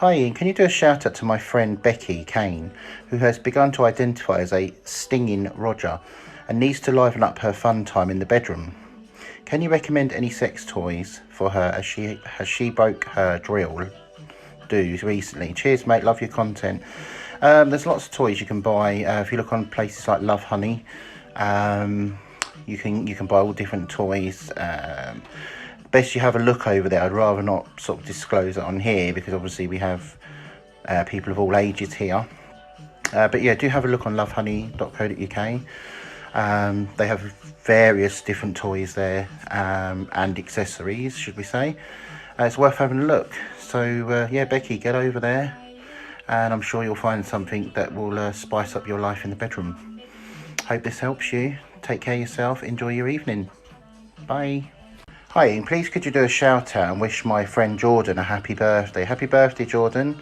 Hi Ian, can you do a shout out to my friend Becky Kane, who has begun to identify as a stinging Roger and needs to liven up her fun time in the bedroom? Can you recommend any sex toys for her as she broke her drill do's recently? Cheers mate, love your content. There's lots of toys you can buy. If you look on places like Love Honey, you can buy all different toys. Best you have a look over there. I'd rather not sort of disclose it on here because obviously we have people of all ages here. But yeah, do have a look on lovehoney.co.uk. They have various different toys there and accessories, should we say. It's worth having a look. So yeah, Becky, get over there and I'm sure you'll find something that will spice up your life in the bedroom. Hope this helps you. Take care of yourself. Enjoy your evening. Bye. Hi Ian, please could you do a shout out and wish my friend Jordan a happy birthday. Happy birthday, Jordan.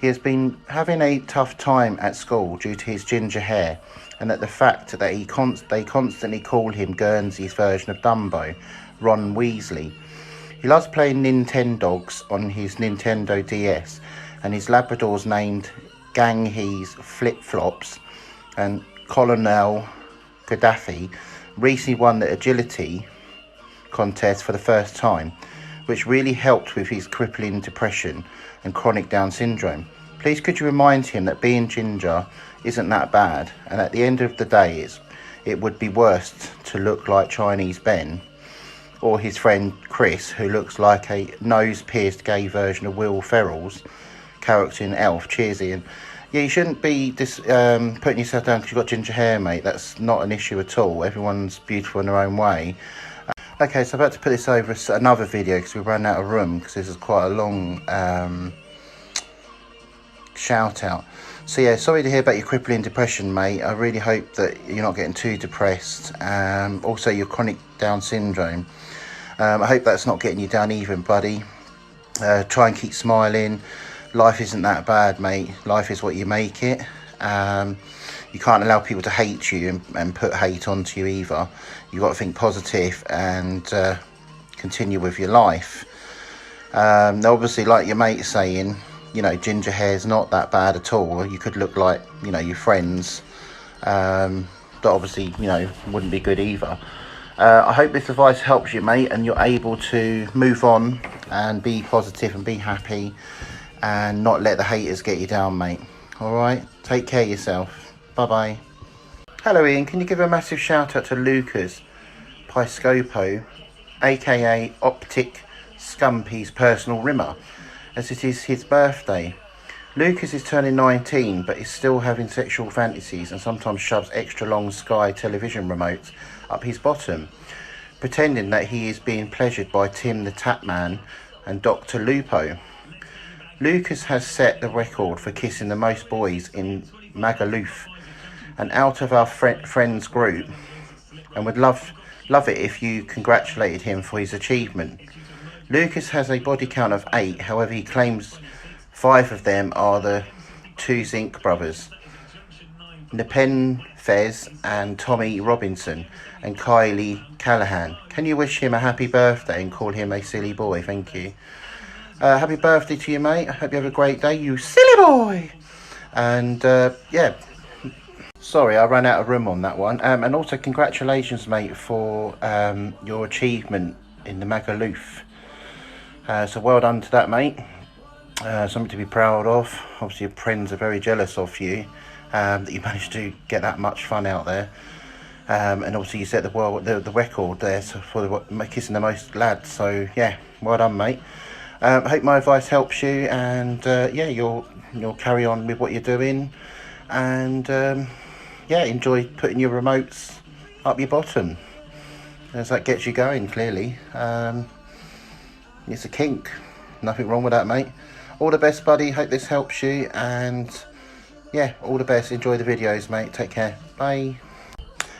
He has been having a tough time at school due to his ginger hair and that the fact that they constantly call him Guernsey's version of Dumbo, Ron Weasley. He loves playing Nintendogs on his Nintendo DS and his Labrador's named Ganghees Flip Flops, and Colonel Gaddafi recently won the agility contest for the first time, which really helped with his crippling depression and chronic Down syndrome. Please could you remind him that being ginger isn't that bad, and at the end of the day it would be worse to look like Chinese Ben or his friend Chris, who looks like a nose-pierced gay version of Will Ferrell's character in Elf. Cheers Ian. Yeah, you shouldn't be putting yourself down because you've got ginger hair, mate. That's not an issue at all. Everyone's beautiful in their own way. Okay, so I'm about to put this over another video because we ran out of room because this is quite a long shout out. So yeah, sorry to hear about your crippling depression, mate. I really hope that you're not getting too depressed. Also your chronic Down syndrome. I hope that's not getting you down even, buddy. Try and keep smiling. Life isn't that bad, mate. Life is what you make it. You can't allow people to hate you and put hate onto you either. You've got to think positive and continue with your life. Obviously, like your mate saying, you know, ginger hair is not that bad at all. You could look like, you know, your friends. That obviously, you know, wouldn't be good either. I hope this advice helps you, mate, and you're able to move on and be positive and be happy and not let the haters get you down, mate. All right? Take care of yourself. Bye-bye. Hello, Ian. Can you give a massive shout out to Lucas Piscopo, aka Optic Scumpy's personal rimmer, as it is his birthday. Lucas is turning 19 but is still having sexual fantasies and sometimes shoves extra long Sky television remotes up his bottom, pretending that he is being pleasured by Tim the Tapman and Dr. Lupo. Lucas has set the record for kissing the most boys in Magaluf and out of our friends group, and would love it if you congratulated him for his achievement. Lucas has a body count of 8, however he claims 5 of them are the two Zinc brothers, Nepen Fez and Tommy Robinson and Kylie Callahan. Can you wish him a happy birthday and call him a silly boy? Thank you. Happy birthday to you, mate. I hope you have a great day, you silly boy. And yeah, sorry I ran out of room on that one. And also congratulations, mate, for your achievement in the Magaluf. So well done to that, mate. Something to be proud of. Obviously your friends are very jealous of you, that you managed to get that much fun out there. And obviously you set the record there for kissing the most lads. So yeah, well done, mate. I hope my advice helps you, and yeah, you'll carry on with what you're doing, and yeah, enjoy putting your remotes up your bottom, as that gets you going. Clearly, it's a kink. Nothing wrong with that, mate. All the best, buddy. Hope this helps you, and yeah, all the best. Enjoy the videos, mate. Take care. Bye.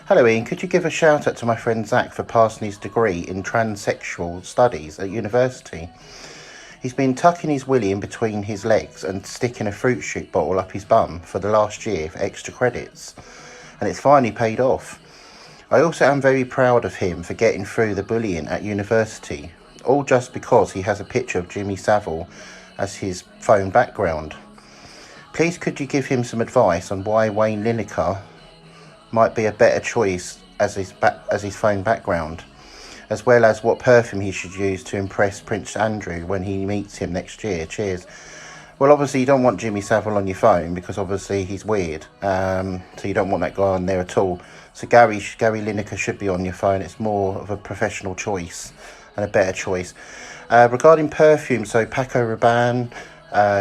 Hello, Ian. Could you give a shout out to my friend Zach for passing his degree in transsexual studies at university? He's been tucking his willy in between his legs and sticking a fruit shoot bottle up his bum for the last year for extra credits, and it's finally paid off. I also am very proud of him for getting through the bullying at university, all just because he has a picture of Jimmy Savile as his phone background. Please could you give him some advice on why Wayne Lineker might be a better choice as his phone background, as well as what perfume he should use to impress Prince Andrew when he meets him next year. Cheers. Well, obviously you don't want Jimmy Savile on your phone because obviously he's weird, so you don't want that guy on there at all. So Gary Lineker should be on your phone. It's more of a professional choice and a better choice. Regarding perfume, so Paco Rabanne,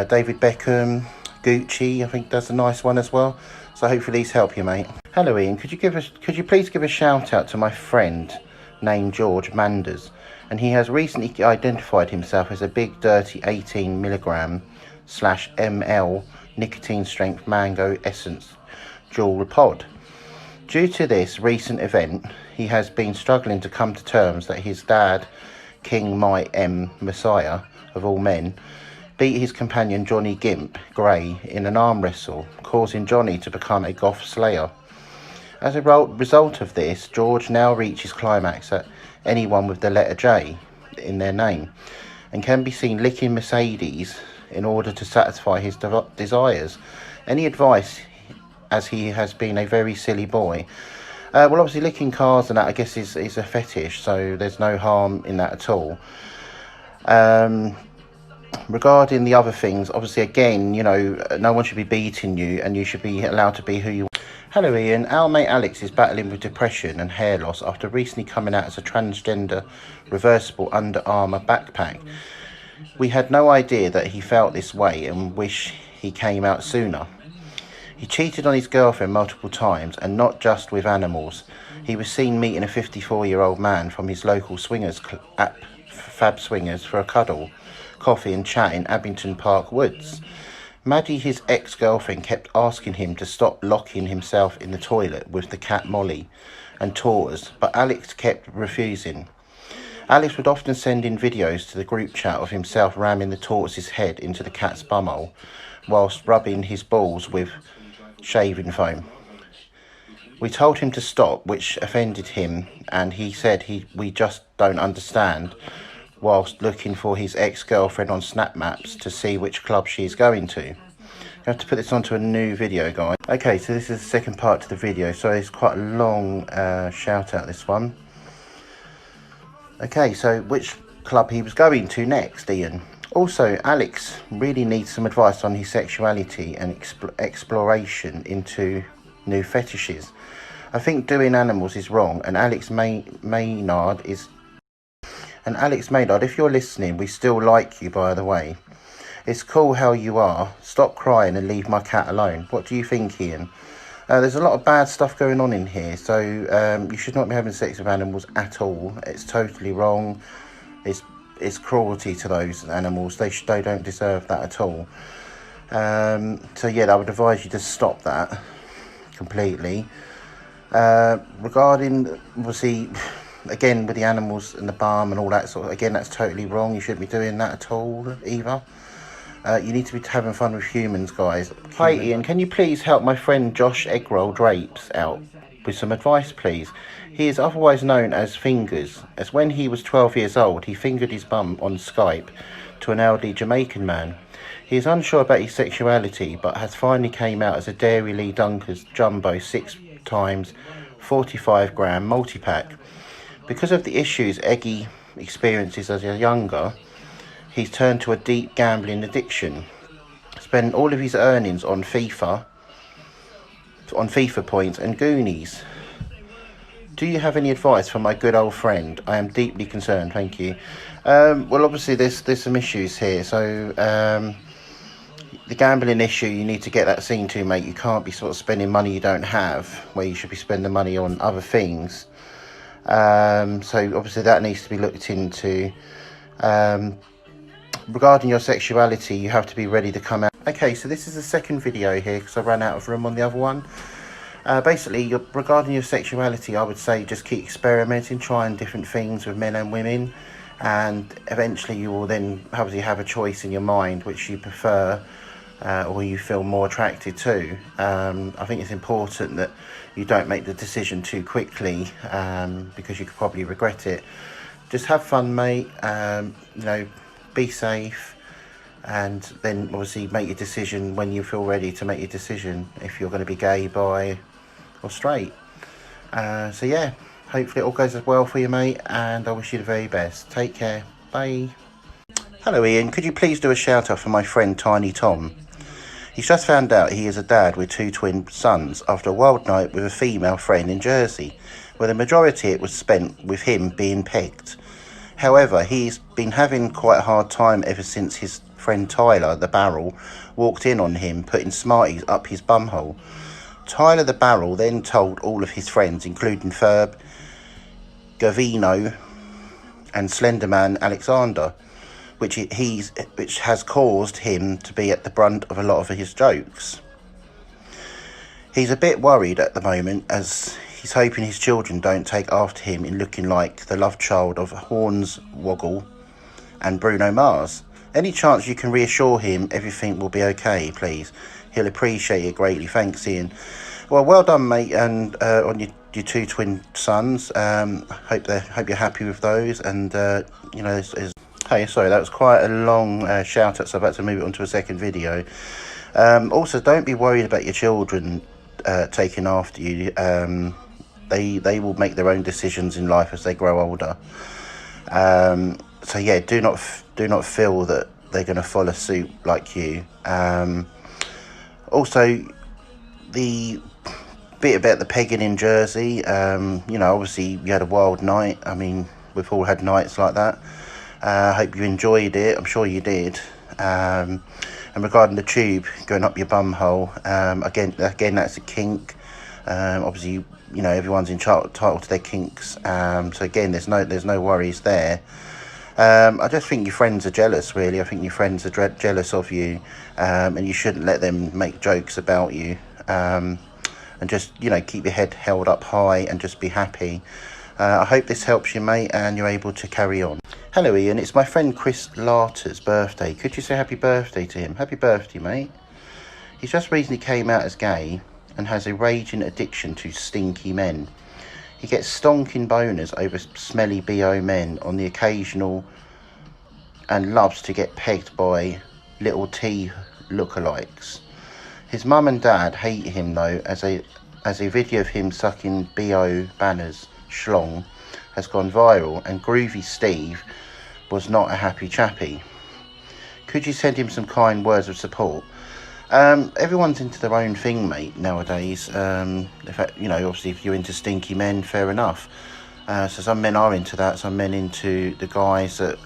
David Beckham, Gucci, I think that's a nice one as well. So hopefully these help you, mate. Hello, Ian. Could you please give a shout out to my friend named George Manders, and he has recently identified himself as a big dirty 18 mg/ml nicotine strength mango essence dual pod. Due to this recent event, he has been struggling to come to terms that his dad, King Might M. Messiah of all men, beat his companion Johnny Gimp Gray in an arm wrestle, causing Johnny to become a goth slayer. As a result of this, George now reaches climax at anyone with the letter J in their name, and can be seen licking Mercedes in order to satisfy his desires. Any advice, as he has been a very silly boy? Well, obviously licking cars and that, I guess, is a fetish, so there's no harm in that at all. Regarding the other things, obviously, again, you know, no one should be beating you, and you should be allowed to be who you want. Hello, Ian. Our mate Alex is battling with depression and hair loss after recently coming out as a transgender reversible Under Armour backpack. We had no idea that he felt this way and wish he came out sooner. He cheated on his girlfriend multiple times, and not just with animals. He was seen meeting a 54-year-old man from his local swingers app, Fab Swingers, for a cuddle, coffee and chat in Abington Park Woods. Maddie, his ex-girlfriend, kept asking him to stop locking himself in the toilet with the cat Molly and tortoise, but Alex kept refusing. Alex would often send in videos to the group chat of himself ramming the tortoise's head into the cat's bumhole whilst rubbing his balls with shaving foam. We told him to stop, which offended him, and he said we just don't understand, whilst looking for his ex-girlfriend on Snap Maps to see which club she's going to. You have to put this onto a new video, guys. Okay, so this is the second part to the video, so it's quite a long shout out, this one. Okay, so which club he was going to next, Ian? Also, Alex really needs some advice on his sexuality and exploration into new fetishes. I think doing animals is wrong, and Alex Maynard, if you're listening, we still like you, by the way. It's cool how you are. Stop crying and leave my cat alone. What do you think, Ian? There's a lot of bad stuff going on in here, so you should not be having sex with animals at all. It's totally wrong. It's cruelty to those animals. They don't deserve that at all. So yeah, I would advise you to stop that completely. Regarding, obviously, again, with the animals and the balm and all that sort of, again, that's totally wrong. You shouldn't be doing that at all either. You need to be having fun with humans, guys. Hi, Ian. Can you please help my friend Josh Eggroll Drapes out with some advice, please? He is otherwise known as Fingers, as when he was 12 years old, he fingered his bum on Skype to an elderly Jamaican man. He is unsure about his sexuality, but has finally came out as a Dairy Lee Dunker's Jumbo 6 times 45 gram multi-pack. Because of the issues Eggy experiences as a younger, he's turned to a deep gambling addiction, spending all of his earnings on FIFA points and Goonies. Do you have any advice for my good old friend? I am deeply concerned, thank you. Well, obviously there's some issues here. So the gambling issue, you need to get that seen to, mate. You can't be sort of spending money you don't have, where you should be spending money on other things. So obviously that needs to be looked into. Regarding your sexuality, you have to be ready to come out. Okay, so this is the second video here because I ran out of room on the other one. Basically, regarding your sexuality, I would say just keep experimenting, trying different things with men and women, and eventually you will then obviously have a choice in your mind which you prefer or you feel more attracted to. I think it's important that you don't make the decision too quickly because you could probably regret it. Just have fun, mate. You know, be safe. and then obviously make your decision when you feel ready to make your decision, if you're going to be gay, bi or straight. So yeah, hopefully it all goes as well for you, mate, and I wish you the very best. Take care. Bye. Hello Ian, could you please do a shout out for my friend Tiny Tom? He's just found out he is a dad with 2 twin sons after a wild night with a female friend in Jersey, where the majority it was spent with him being pegged. However, he's been having quite a hard time ever since his friend Tyler, the Barrel, walked in on him putting Smarties up his bumhole. Tyler the Barrel then told all of his friends, including Ferb, Gavino and Slenderman Alexander, which has caused him to be at the brunt of a lot of his jokes. He's a bit worried at the moment, as he's hoping his children don't take after him in looking like the love child of Hornswoggle and Bruno Mars. Any chance you can reassure him everything will be okay, please? He'll appreciate it greatly. Thanks, Ian. Well done, mate, and on your 2 twin sons. Hope you're happy with those, and hey, sorry, that was quite a long shout out, so I'm about to move it on to a second video. Also, don't be worried about your children taking after you. They will make their own decisions in life as they grow older. So yeah, do not feel that they're going to follow suit like you. Also, the bit about the pegging in Jersey, obviously you had a wild night. I mean, we've all had nights like that. I hope you enjoyed it. I'm sure you did. And regarding the tube going up your bum hole, again, that's a kink. Obviously, everyone's entitled to their kinks. So again, there's no worries there. I just think your friends are jealous, really. I think your friends are jealous of you, and you shouldn't let them make jokes about you. And just, keep your head held up high and just be happy. I hope this helps you, mate, and you're able to carry on. Hello, Ian. It's my friend Chris Larter's birthday. Could you say happy birthday to him? Happy birthday, mate. He's just recently came out as gay and has a raging addiction to stinky men. He gets stonking boners over smelly BO men on the occasional and loves to get pegged by little T lookalikes. His mum and dad hate him, though, as a video of him sucking BO banners schlong has gone viral, and Groovy Steve was not a happy chappy. Could you send him some kind words of support? Everyone's into their own thing, mate, nowadays. In fact, obviously if you're into stinky men, fair enough. So some men are into that, some men into the guys that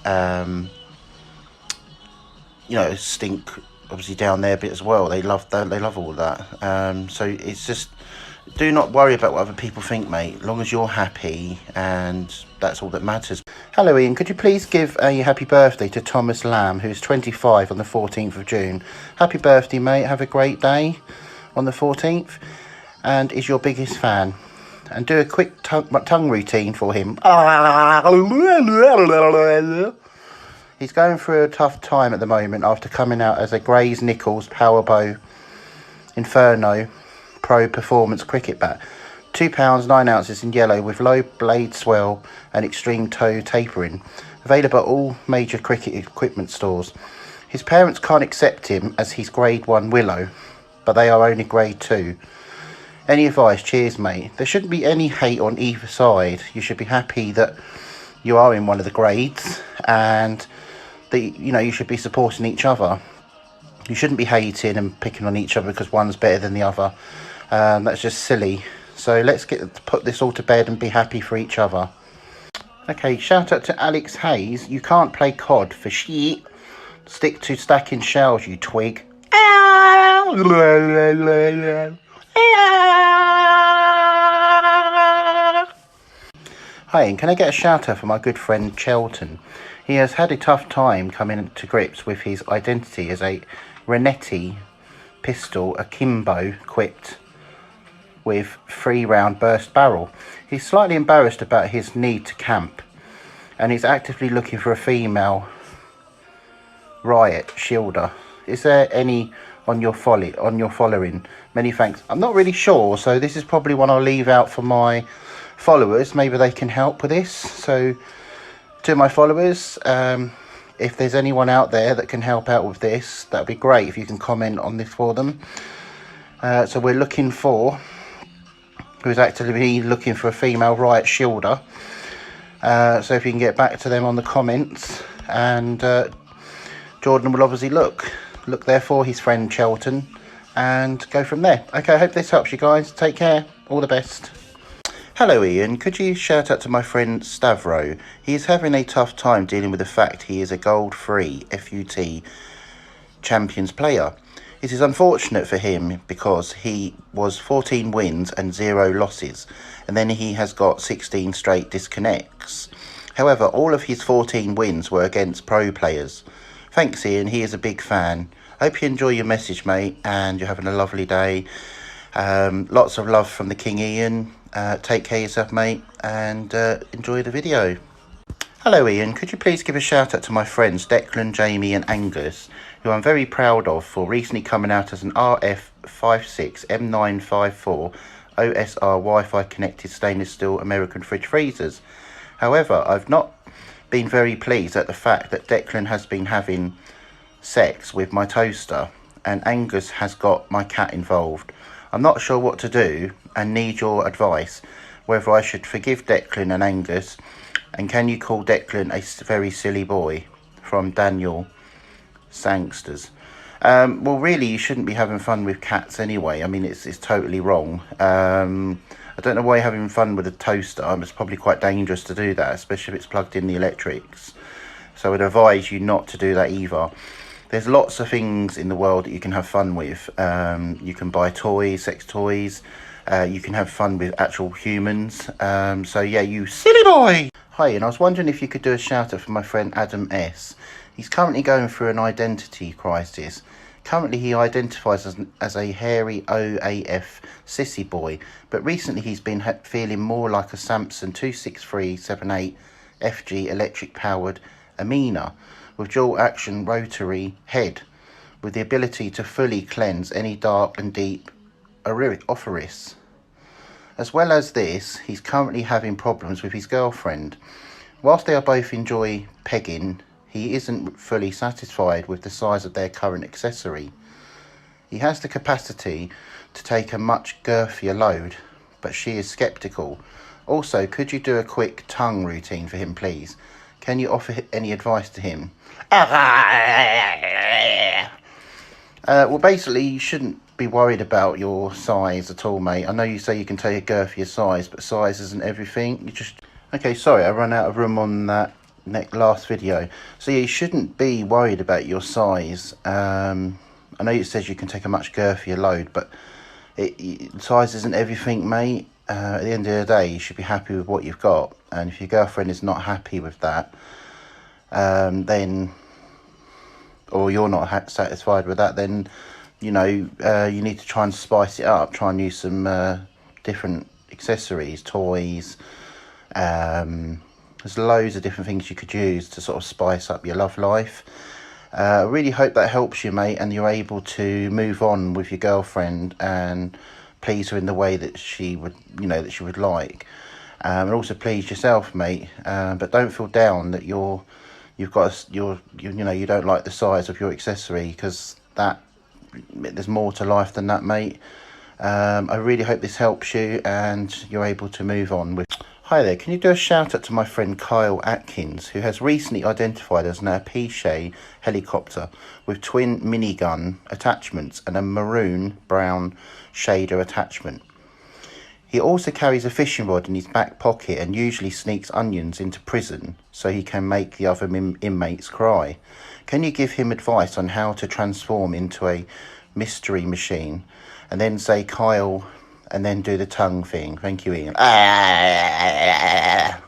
stink obviously down there a bit as well. They love all of that. So it's just, do not worry about what other people think, mate, as long as you're happy, and that's all that matters. Hello, Ian. Could you please give a happy birthday to Thomas Lamb, who's 25 on the 14th of June? Happy birthday, mate. Have a great day on the 14th, and is your biggest fan. And do a quick tongue routine for him. He's going through a tough time at the moment after coming out as a Grays Nichols Powerbow Inferno Pro Performance cricket bat. £2, 9 ounces in yellow with low blade swell and extreme toe tapering. Available at all major cricket equipment stores. His parents can't accept him as he's grade 1 willow, but they are only grade 2. Any advice? Cheers, mate. There shouldn't be any hate on either side. You should be happy that you are in one of the grades, and you should be supporting each other. You shouldn't be hating and picking on each other because one's better than the other. That's just silly. So let's put this all to bed and be happy for each other. Okay, shout out to Alex Hayes. You can't play COD for shit. Stick to stacking shells, you twig. Hi, and can I get a shout out for my good friend Chelton? He has had a tough time coming to grips with his identity as a Renetti pistol akimbo equipped with 3-round burst barrel. He's slightly embarrassed about his need to camp, and he's actively looking for a female riot shielder. Is there any on your following? Many thanks. I'm not really sure, so this is probably one I'll leave out for my followers. Maybe they can help with this. So to my followers, if there's anyone out there that can help out with this, that'd be great if you can comment on this for them. So we're looking for, who's actively looking for a female riot shielder. So if you can get back to them on the comments, and Jordan will obviously look there for his friend Chelton and go from there. Okay, I hope this helps you guys. Take care, all the best. Hello Ian, could you shout out to my friend Stavro? He is having a tough time dealing with the fact he is a gold free FUT Champions player. It is unfortunate for him because he was 14 wins and 0 losses, and then he has got 16 straight disconnects. However, all of his 14 wins were against pro players. Thanks Ian, he is a big fan. Hope you enjoy your message, mate, and you're having a lovely day. Lots of love from the King Ian. Take care of yourself, mate, and enjoy the video. Hello Ian, could you please give a shout out to my friends Declan, Jamie and Angus, who I'm very proud of for recently coming out as an RF56 M954 OSR Wi-Fi connected stainless steel American fridge freezers. However, I've not been very pleased at the fact that Declan has been having sex with my toaster and Angus has got my cat involved. I'm not sure what to do and need your advice, whether I should forgive Declan and Angus, and can you call Declan a very silly boy? From Daniel Sangsters. Well, really, you shouldn't be having fun with cats anyway. I mean, it's totally wrong. I don't know why you're having fun with a toaster. It's probably quite dangerous to do that, especially if it's plugged in the electrics. So I would advise you not to do that either. There's lots of things in the world that you can have fun with. You can buy toys, sex toys. You can have fun with actual humans. So yeah, you silly boy! Hi, and I was wondering if you could do a shout out for my friend Adam S. He's currently going through an identity crisis. Currently he identifies as a hairy OAF sissy boy, but recently he's been feeling more like a Samsung 26378 FG electric powered Amina with dual action rotary head with the ability to fully cleanse any dark and deep orifice. As well as this, he's currently having problems with his girlfriend. Whilst they are both enjoy pegging, he isn't fully satisfied with the size of their current accessory. He has the capacity to take a much girthier load, but she is sceptical. Also, could you do a quick tongue routine for him, please? Can you offer any advice to him? Well, basically, you shouldn't be worried about your size at all, mate. I know you say you can take a girthier size, but size isn't everything. You just... Okay, sorry, I ran out of room on that last video. So yeah, you shouldn't be worried about your size. I know it says you can take a much girthier load, but size isn't everything, mate. At the end of the day, you should be happy with what you've got, and if your girlfriend is not happy with that, then, or you're not satisfied with that, then, you know, you need to try and spice it up. Try and use some different accessories, toys. There's loads of different things you could use to sort of spice up your love life. I really hope that helps you, mate, and you're able to move on with your girlfriend and please her in the way that she would, you know, that she would like, and also please yourself, mate. But don't feel down that you know, you don't like the size of your accessory, because there's more to life than that, mate. I really hope this helps you and you're able to move on with. Hi there, can you do a shout out to my friend Kyle Atkins, who has recently identified as an Apache helicopter with twin minigun attachments and a maroon-brown shader attachment. He also carries a fishing rod in his back pocket and usually sneaks onions into prison so he can make the other inmates cry. Can you give him advice on how to transform into a mystery machine? And then say Kyle, and then do the tongue thing. Thank you, Ian.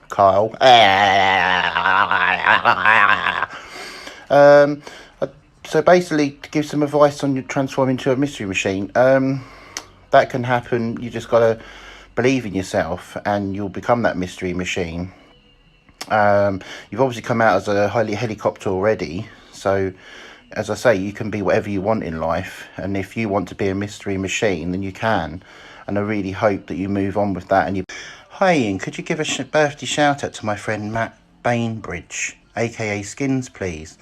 Kyle. So basically, to give some advice on your transform into a mystery machine, that can happen. You just got to believe in yourself and you'll become that mystery machine. You've obviously come out as a helicopter already, so as I say, you can be whatever you want in life, and if you want to be a mystery machine, then you can. And I really hope that you move on with that. And you... Hi Ian, could you give a birthday shout out to my friend Matt Bainbridge, aka Skins Please.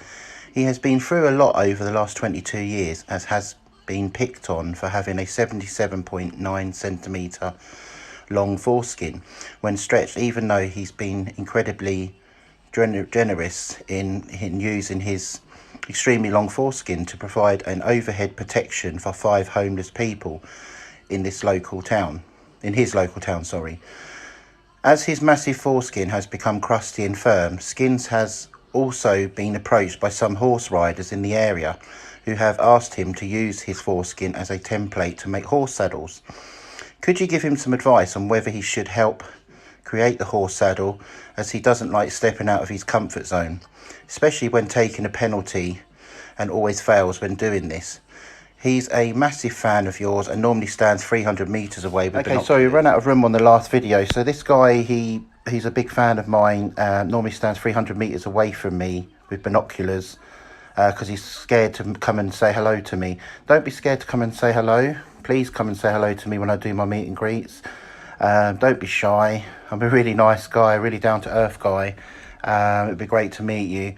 He has been through a lot over the last 22 years, as has been picked on for having a 77.9 centimetre long foreskin when stretched, even though he's been incredibly generous in using his extremely long foreskin to provide an overhead protection for 5 homeless people in his local town. As his massive foreskin has become crusty and firm, Skins has also been approached by some horse riders in the area who have asked him to use his foreskin as a template to make horse saddles. Could you give him some advice on whether he should help create the horse saddle, as he doesn't like stepping out of his comfort zone, especially when taking a penalty, and always fails when doing this? He's a massive fan of yours and normally stands 300 metres away with binoculars. Okay, sorry, we ran out of room on the last video. So this guy, he's a big fan of mine, normally stands 300 metres away from me with binoculars because he's scared to come and say hello to me. Don't be scared to come and say hello. Please come and say hello to me when I do my meet and greets. Don't be shy. I'm a really nice guy, a really down-to-earth guy. It'd be great to meet you.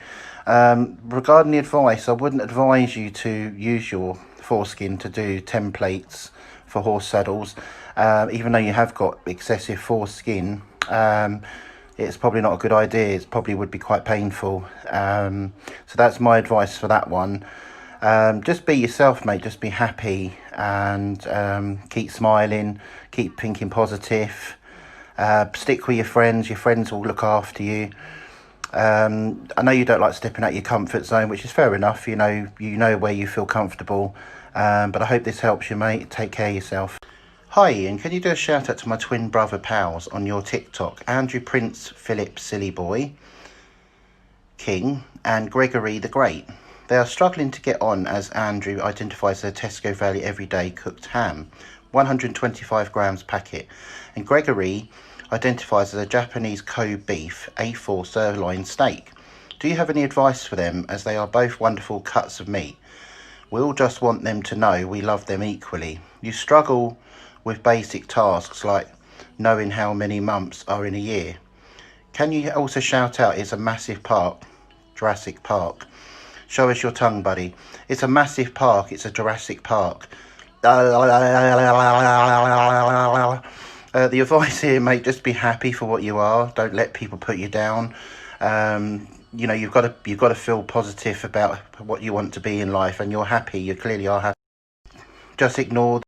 Regarding the advice, I wouldn't advise you to use your foreskin to do templates for horse saddles. Even though you have got excessive foreskin, it's probably not a good idea. It probably would be quite painful. So that's my advice for that one. Just be yourself, mate. Just be happy and keep smiling, keep thinking positive. Stick with your friends. Your friends will look after you. I know you don't like stepping out your comfort zone, which is fair enough. You know where you feel comfortable. But I hope this helps you, mate. Take care of yourself. Hi Ian, can you do a shout out to my twin brother pals on your TikTok, Andrew Prince Philip Silly Boy King and Gregory the Great? They are struggling to get on, as Andrew identifies as a Tesco Valley everyday cooked ham, 125 grams packet, and Gregory identifies as a Japanese Kobe beef A4 sirloin steak. Do you have any advice for them, as they are both wonderful cuts of meat? We all just want them to know we love them equally. You struggle with basic tasks like knowing how many months are in a year. Can you also shout out, it's a massive park, Jurassic Park. Show us your tongue, buddy. It's a massive park, it's a Jurassic Park. The advice here, mate, just be happy for what you are. Don't let people put you down. You've got to feel positive about what you want to be in life, and you're happy. You clearly are happy. Just ignore.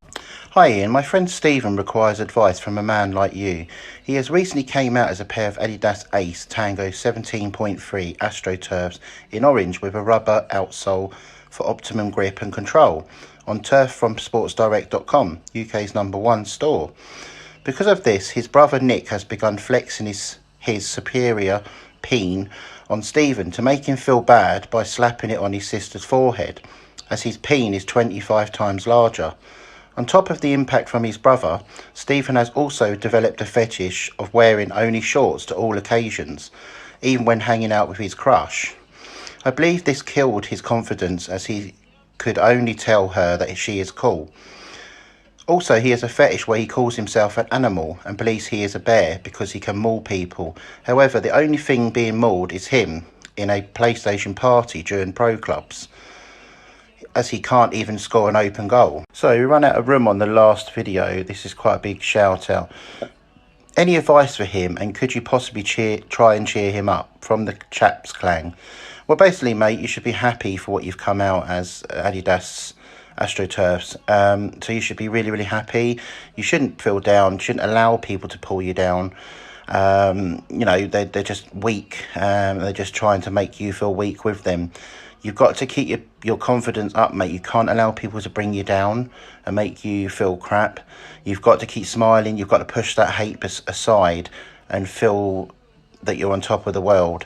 Hi Ian, my friend Stephen requires advice from a man like you. He has recently came out as a pair of Adidas Ace Tango 17.3 AstroTurfs in orange with a rubber outsole for optimum grip and control on turf from sportsdirect.com, UK's #1 store. Because of this, his brother Nick has begun flexing his superior peen on Stephen to make him feel bad by slapping it on his sister's forehead, as his peen is 25 times larger. On top of the impact from his brother, Stephen has also developed a fetish of wearing only shorts to all occasions, even when hanging out with his crush. I believe this killed his confidence, as he could only tell her that she is cool. Also, he has a fetish where he calls himself an animal and believes he is a bear because he can maul people. However, the only thing being mauled is him in a PlayStation party during pro clubs, as he can't even score an open goal. So we ran out of room on the last video. This is quite a big shout out. Any advice for him, and could you possibly try and cheer him up from the Chaps Clang? Well, basically, mate, you should be happy for what you've come out as, Adidas AstroTurfs. So you should be really, really happy. You shouldn't feel down. You shouldn't allow people to pull you down. They're just weak. They're just trying to make you feel weak with them. You've got to keep your confidence up, mate. You can't allow people to bring you down and make you feel crap. You've got to keep smiling. You've got to push that hate aside and feel that you're on top of the world.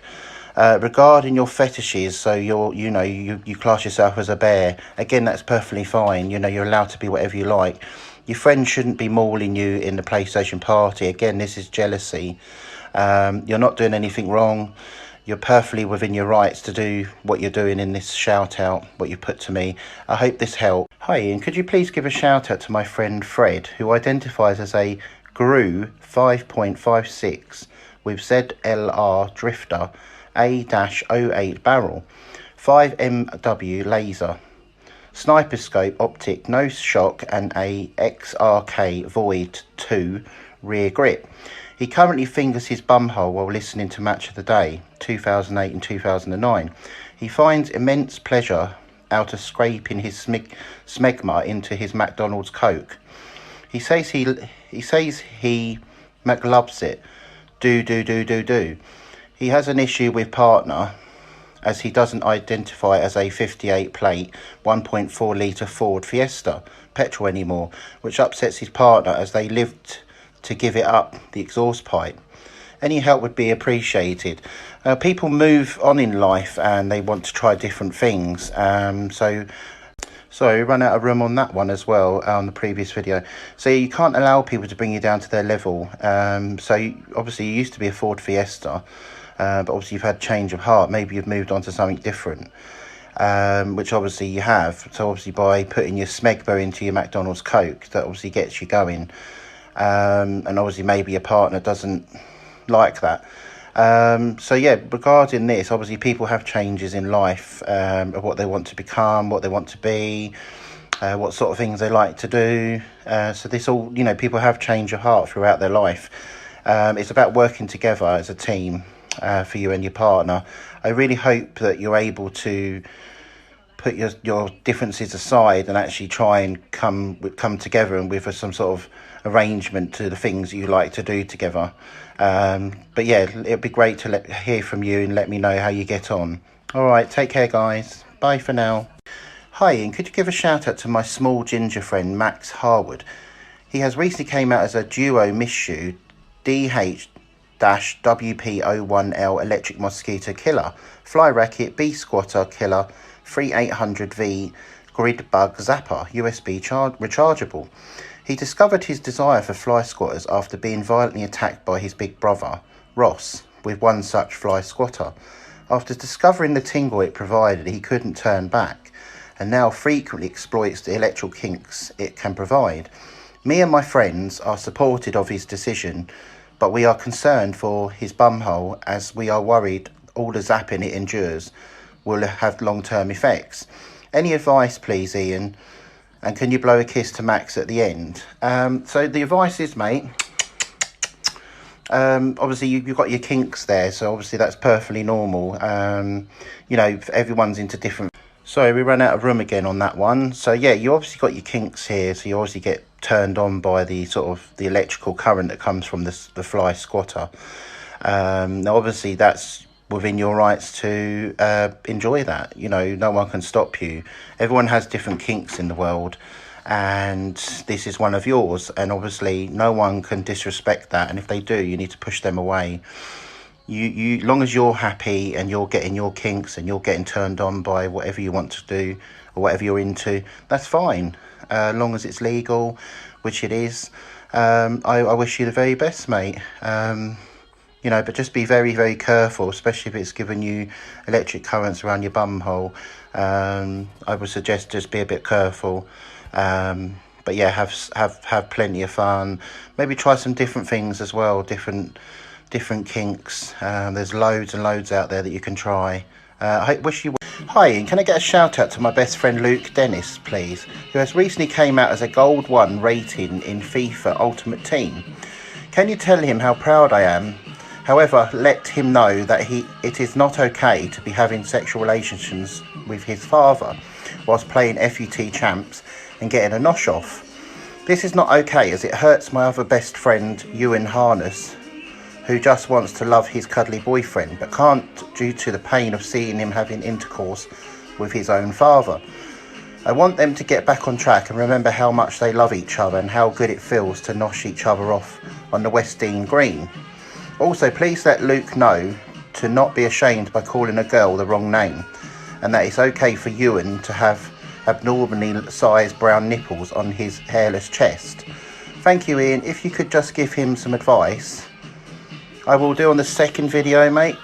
Regarding your fetishes, so you class yourself as a bear. Again, that's perfectly fine. You're allowed to be whatever you like. Your friends shouldn't be mauling you in the PlayStation party. Again, this is jealousy. You're not doing anything wrong. You're perfectly within your rights to do what you're doing in this shout out, what you put to me. I hope this helped. Hi Ian, could you please give a shout out to my friend Fred, who identifies as a GRU 5.56 with ZLR Drifter A-08 barrel, 5MW laser, sniper scope optic, no shock, and a XRK Void 2 rear grip. He currently fingers his bumhole while listening to Match of the Day 2008 and 2009. He finds immense pleasure out of scraping his smegma into his McDonald's Coke. He says he McLoves it. Do. He has an issue with partner as he doesn't identify as a 58 plate 1.4 litre Ford Fiesta petrol anymore, which upsets his partner as they lived to give it up the exhaust pipe. Any help would be appreciated. People move on in life and they want to try different things. So we run out of room on that one as well on the previous video. So you can't allow people to bring you down to their level. Obviously you used to be a Ford Fiesta, but obviously you've had change of heart. Maybe you've moved on to something different, which obviously you have. So obviously by putting your smegma into your McDonald's Coke, that obviously gets you going. And obviously maybe your partner doesn't like that. So yeah, regarding this, obviously people have changes in life, of what they want to become, what they want to be, what sort of things they like to do. So this all, people have change of heart throughout their life. It's about working together as a team, for you and your partner. I really hope that you're able to put your differences aside and actually try and come together and with some sort of arrangement to the things you like to do together. But yeah, it'd be great to hear from you and let me know how you get on. All right, take care guys, bye for now. Hi Ian, could you give a shout out to my small ginger friend Max Harwood? He has recently came out as a duo missue DH-WP01L electric mosquito killer, fly racket, bee squatter killer, 3800V grid bug zapper, USB rechargeable. He discovered his desire for fly squatters after being violently attacked by his big brother, Ross, with one such fly squatter. After discovering the tingle it provided, he couldn't turn back, and now frequently exploits the electrical kinks it can provide. Me and my friends are supportive of his decision, but we are concerned for his bumhole as we are worried all the zapping it endures will have long-term effects. Any advice please, Ian? And can you blow a kiss to Max at the end? So the advice is, mate, obviously you've got your kinks there, so obviously that's perfectly normal. Everyone's into different. So we ran out of room again on that one. So yeah, you obviously got your kinks here, so you obviously get turned on by the sort of the electrical current that comes from the fly squatter. Now obviously that's within your rights to enjoy that. No one can stop you. Everyone has different kinks in the world, and this is one of yours, and obviously no one can disrespect that, and if they do, you need to push them away. You long as you're happy and you're getting your kinks and you're getting turned on by whatever you want to do or whatever you're into, that's fine, long as it's legal, which it is. I wish you the very best, mate. But just be very, very careful, especially if it's giving you electric currents around your bum hole. I would suggest just be a bit careful. But yeah, have plenty of fun. Maybe try some different things as well, different kinks. There's loads and loads out there that you can try. Hi Ian, can I get a shout out to my best friend Luke Dennis, please, who has recently came out as a Gold 1 rating in FIFA Ultimate Team. Can you tell him how proud I am? However, let him know that it is not okay to be having sexual relations with his father whilst playing FUT champs and getting a nosh off. This is not okay, as it hurts my other best friend Ewan Harness, who just wants to love his cuddly boyfriend but can't due to the pain of seeing him having intercourse with his own father. I want them to get back on track and remember how much they love each other and how good it feels to nosh each other off on the West Dean Green. Also, please let Luke know to not be ashamed by calling a girl the wrong name, and that it's okay for Ewan to have abnormally sized brown nipples on his hairless chest. Thank you, Ian. If you could just give him some advice. I will do on the second video, mate.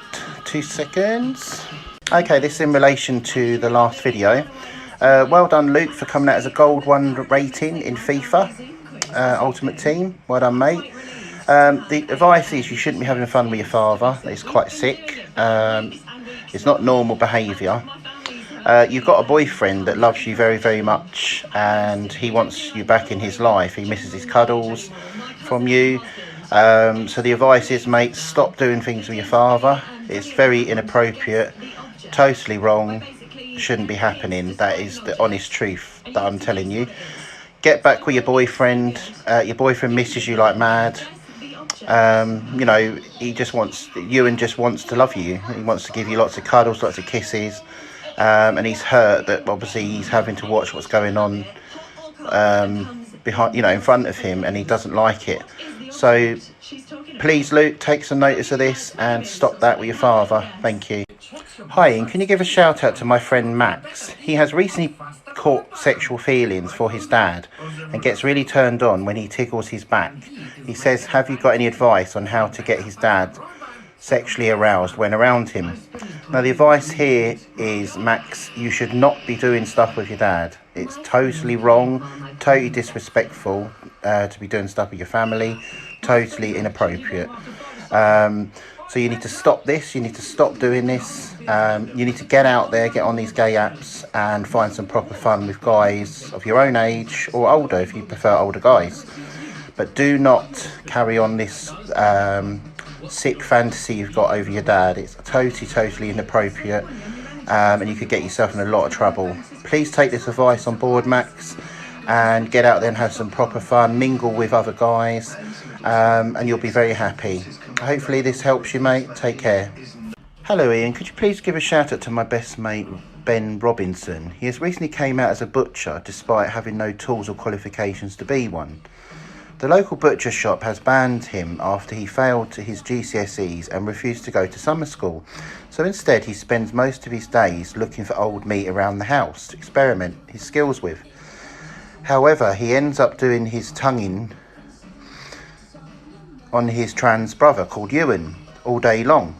2 seconds. Okay, this is in relation to the last video. Well done, Luke, for coming out as a Gold 1 rating in FIFA Ultimate Team. Well done, mate. The advice is you shouldn't be having fun with your father. It's quite sick. It's not normal behaviour. You've got a boyfriend that loves you very, very much, and he wants you back in his life. He misses his cuddles from you. So the advice is, mate, stop doing things with your father. It's very inappropriate, totally wrong, shouldn't be happening. That is the honest truth that I'm telling you. Get back with your boyfriend. Your boyfriend misses you like mad. You know, Ewan just wants to love you. He wants to give you lots of cuddles, lots of kisses. And he's hurt that obviously he's having to watch what's going on behind, in front of him, and he doesn't like it. So please, Luke, take some notice of this and stop that with your father. Thank you. Hi, Ian, can you give a shout out to my friend Max? He has recently caught sexual feelings for his dad and gets really turned on when he tickles his back. He says, have you got any advice on how to get his dad sexually aroused when around him? Now, the advice here is, Max, you should not be doing stuff with your dad. It's totally wrong, totally disrespectful to be doing stuff with your family, totally inappropriate. So you need to stop this, you need to stop doing this. You need to get out there, get on these gay apps and find some proper fun with guys of your own age or older if you prefer older guys. But do not carry on this sick fantasy you've got over your dad. It's totally inappropriate, and you could get yourself in a lot of trouble. Please take this advice on board, Max, and get out there and have some proper fun, mingle with other guys, and you'll be very happy. Hopefully this helps you, mate. Take care. Hello, Ian. Could you please give a shout out to my best mate Ben Robinson? He has recently came out as a butcher despite having no tools or qualifications to be one. The local butcher shop has banned him after he failed to his GCSEs and refused to go to summer school. So instead he spends most of his days looking for old meat around the house to experiment his skills with. However, he ends up doing his tonguing on his trans brother called Ewan all day long.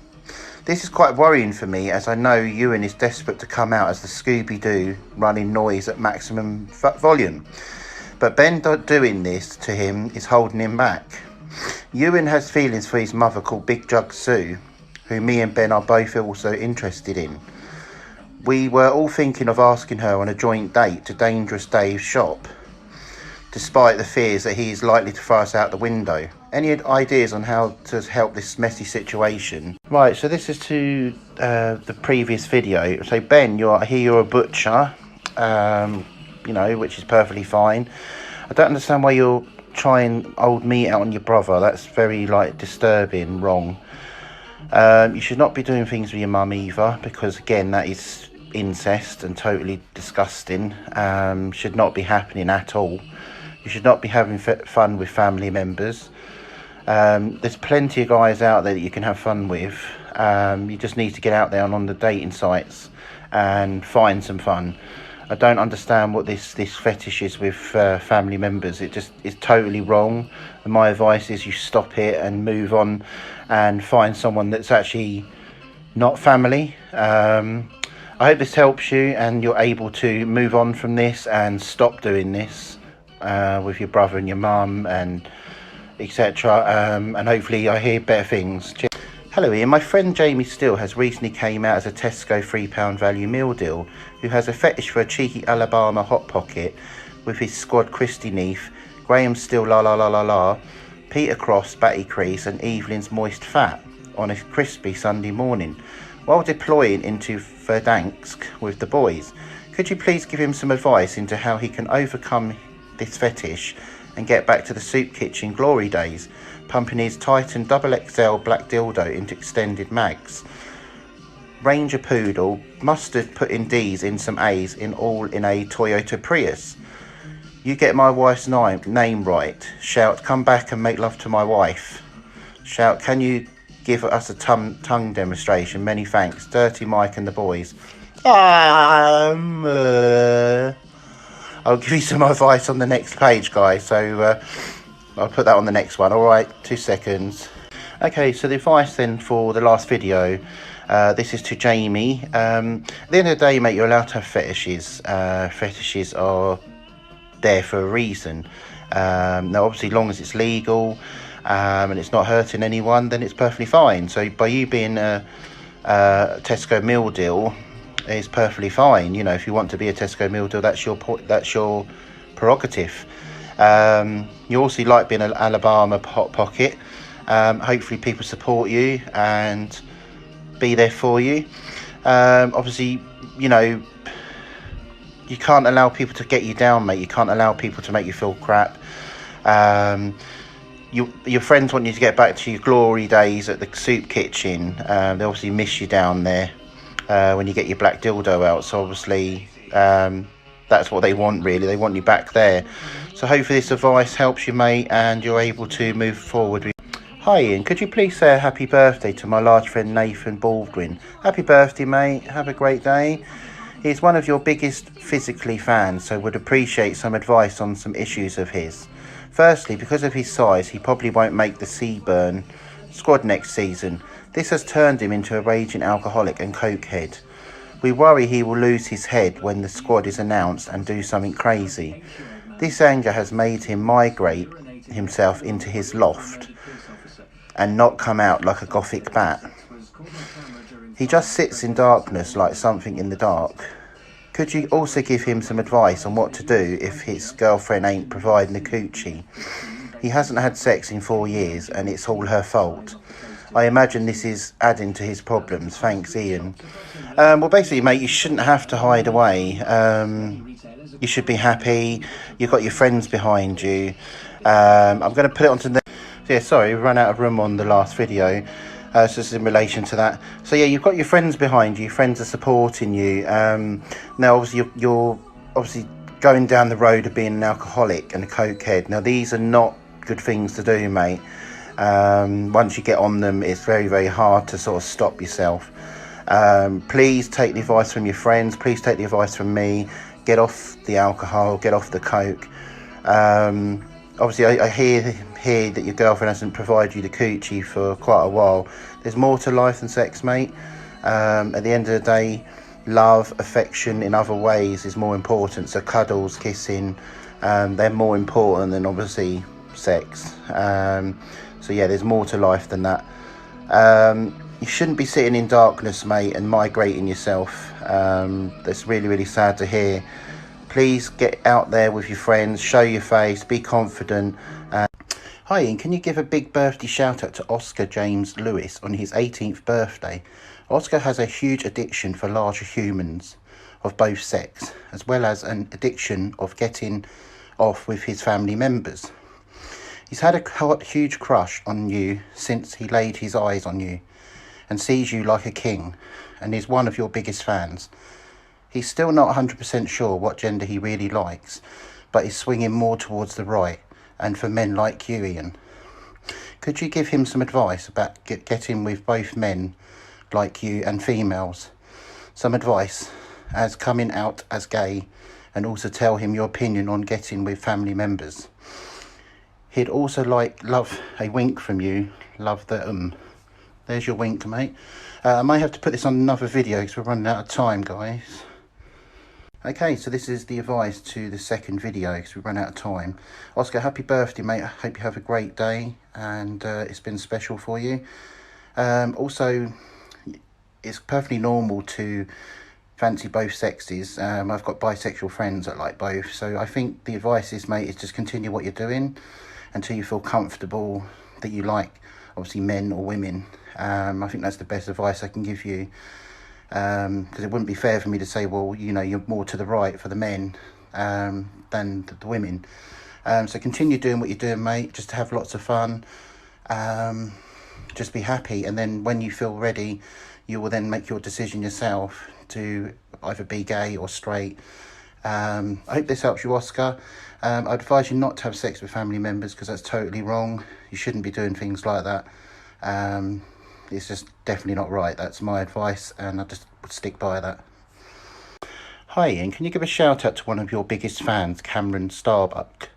This is quite worrying for me, as I know Ewan is desperate to come out as the Scooby-Doo running noise at maximum volume. But Ben doing this to him is holding him back. Ewan has feelings for his mother called Big Jug Sue, who me and Ben are both also interested in. We were all thinking of asking her on a joint date to Dangerous Dave's shop, despite the fears that he is likely to throw us out the window. Any ideas on how to help this messy situation? Right, so this is to the previous video. So Ben, I hear you're a butcher, which is perfectly fine. I don't understand why you're trying old meat out on your brother. That's very disturbing, wrong. You should not be doing things with your mum either, because again, that is incest and totally disgusting. Should not be happening at all. You should not be having fun with family members. There's plenty of guys out there that you can have fun with. You just need to get out there and on the dating sites and find some fun. I don't understand what this fetish is with family members. It just is totally wrong. And my advice is you stop it and move on and find someone that's actually not family. I hope this helps you and you're able to move on from this and stop doing this with your brother and your mum and etc. And hopefully I hear better things. Hello Ian, my friend Jamie Steele has recently came out as a Tesco £3 value meal deal, who has a fetish for a cheeky Alabama Hot Pocket with his squad Christy Neath, Graham Steele la la la la la, Peter Cross Batty Crease and Evelyn's Moist Fat on a crispy Sunday morning while deploying into Verdansk with the boys. Could you please give him some advice into how he can overcome this fetish and get back to the soup kitchen glory days, pumping his Titan XXL black dildo into extended mags? Ranger Poodle, mustard putting D's in some A's in a Toyota Prius. You get my wife's name right. Shout, come back and make love to my wife. Shout, can you give us a tongue demonstration? Many thanks. Dirty Mike and the boys. I'll give you some advice on the next page, guys. So I'll put that on the next one. All right, 2 seconds. Okay, so the advice then for the last video. This is to Jamie. At the end of the day, mate, you're allowed to have fetishes. Fetishes are there for a reason. Now, obviously, long as it's legal. and it's not hurting anyone, then it's perfectly fine. So by you being a Tesco meal deal is perfectly fine. You know, if you want to be a Tesco meal deal, that's your prerogative. You also like being an Alabama hot pocket. Hopefully people support you and be there for you. Obviously, you know, you can't allow people to get you down, mate. You can't allow people to make you feel crap. Your friends want you to get back to your glory days at the soup kitchen. They obviously miss you down there when you get your black dildo out. So obviously that's what they want, really. They want you back there. So hopefully this advice helps you, mate, and you're able to move forward. Hi Ian, could you please say a happy birthday to my large friend Nathan Baldwin? Happy birthday, mate. Have a great day. He's one of your biggest physically fans, so would appreciate some advice on some issues of his. Firstly, because of his size, he probably won't make the Seaburn squad next season. This has turned him into a raging alcoholic and cokehead. We worry he will lose his head when the squad is announced and do something crazy. This anger has made him migrate himself into his loft and not come out like a gothic bat. He just sits in darkness like something in the dark. Could you also give him some advice on what to do if his girlfriend ain't providing the coochie? He hasn't had sex in 4 years and it's all her fault. I imagine this is adding to his problems. Thanks, Ian. Well, basically, mate, you shouldn't have to hide away. You should be happy. You've got your friends behind you. I'm going to put it onto the... Yeah, sorry, we ran out of room on the last video. So this is in relation to that. So yeah, you've got your friends behind you. Your friends are supporting you. Now, obviously, you're obviously going down the road of being an alcoholic and a cokehead. Now, these are not good things to do, mate. Once you get on them, it's very, very hard to sort of stop yourself. Please take the advice from your friends. Please take the advice from me. Get off the alcohol. Get off the coke. Obviously, I hear that your girlfriend hasn't provided you the coochie for quite a while. There's more to life than sex, mate. At the end of the day, love, affection in other ways is more important. So cuddles, kissing, they're more important than obviously sex. So yeah, there's more to life than that. You shouldn't be sitting in darkness, mate, and migrating yourself. That's really, really sad to hear. Please get out there with your friends, show your face, be confident. Hi Ian, can you give a big birthday shout out to Oscar James Lewis on his 18th birthday? Oscar has a huge addiction for larger humans of both sex, as well as an addiction of getting off with his family members. He's had a huge crush on you since he laid his eyes on you and sees you like a king and is one of your biggest fans. He's still not 100% sure what gender he really likes, but is swinging more towards the right, and for men like you, Ian. Could you give him some advice about getting with both men like you and females? Some advice as coming out as gay, and also tell him your opinion on getting with family members. He'd also love a wink from you. Love the There's your wink, mate. I might have to put this on another video because we're running out of time, guys. Okay, so this is the advice to the second video because we've run out of time. Oscar, happy birthday, mate. I hope you have a great day and it's been special for you. Also, it's perfectly normal to fancy both sexes. I've got bisexual friends that like both. So I think the advice is, mate, is just continue what you're doing until you feel comfortable that you like, obviously, men or women. I think that's the best advice I can give you. Because it wouldn't be fair for me to say, well, you know, you're more to the right for the men than the women. So continue doing what you're doing, mate, just to have lots of fun. Just be happy, and then when you feel ready, you will then make your decision yourself to either be gay or straight. I hope this helps you, Oscar. I'd advise you not to have sex with family members because that's totally wrong. You shouldn't be doing things like that. It's just definitely not right. That's my advice, and I just would stick by that. Hi Ian, can you give a shout out to one of your biggest fans, Cameron Starbuck?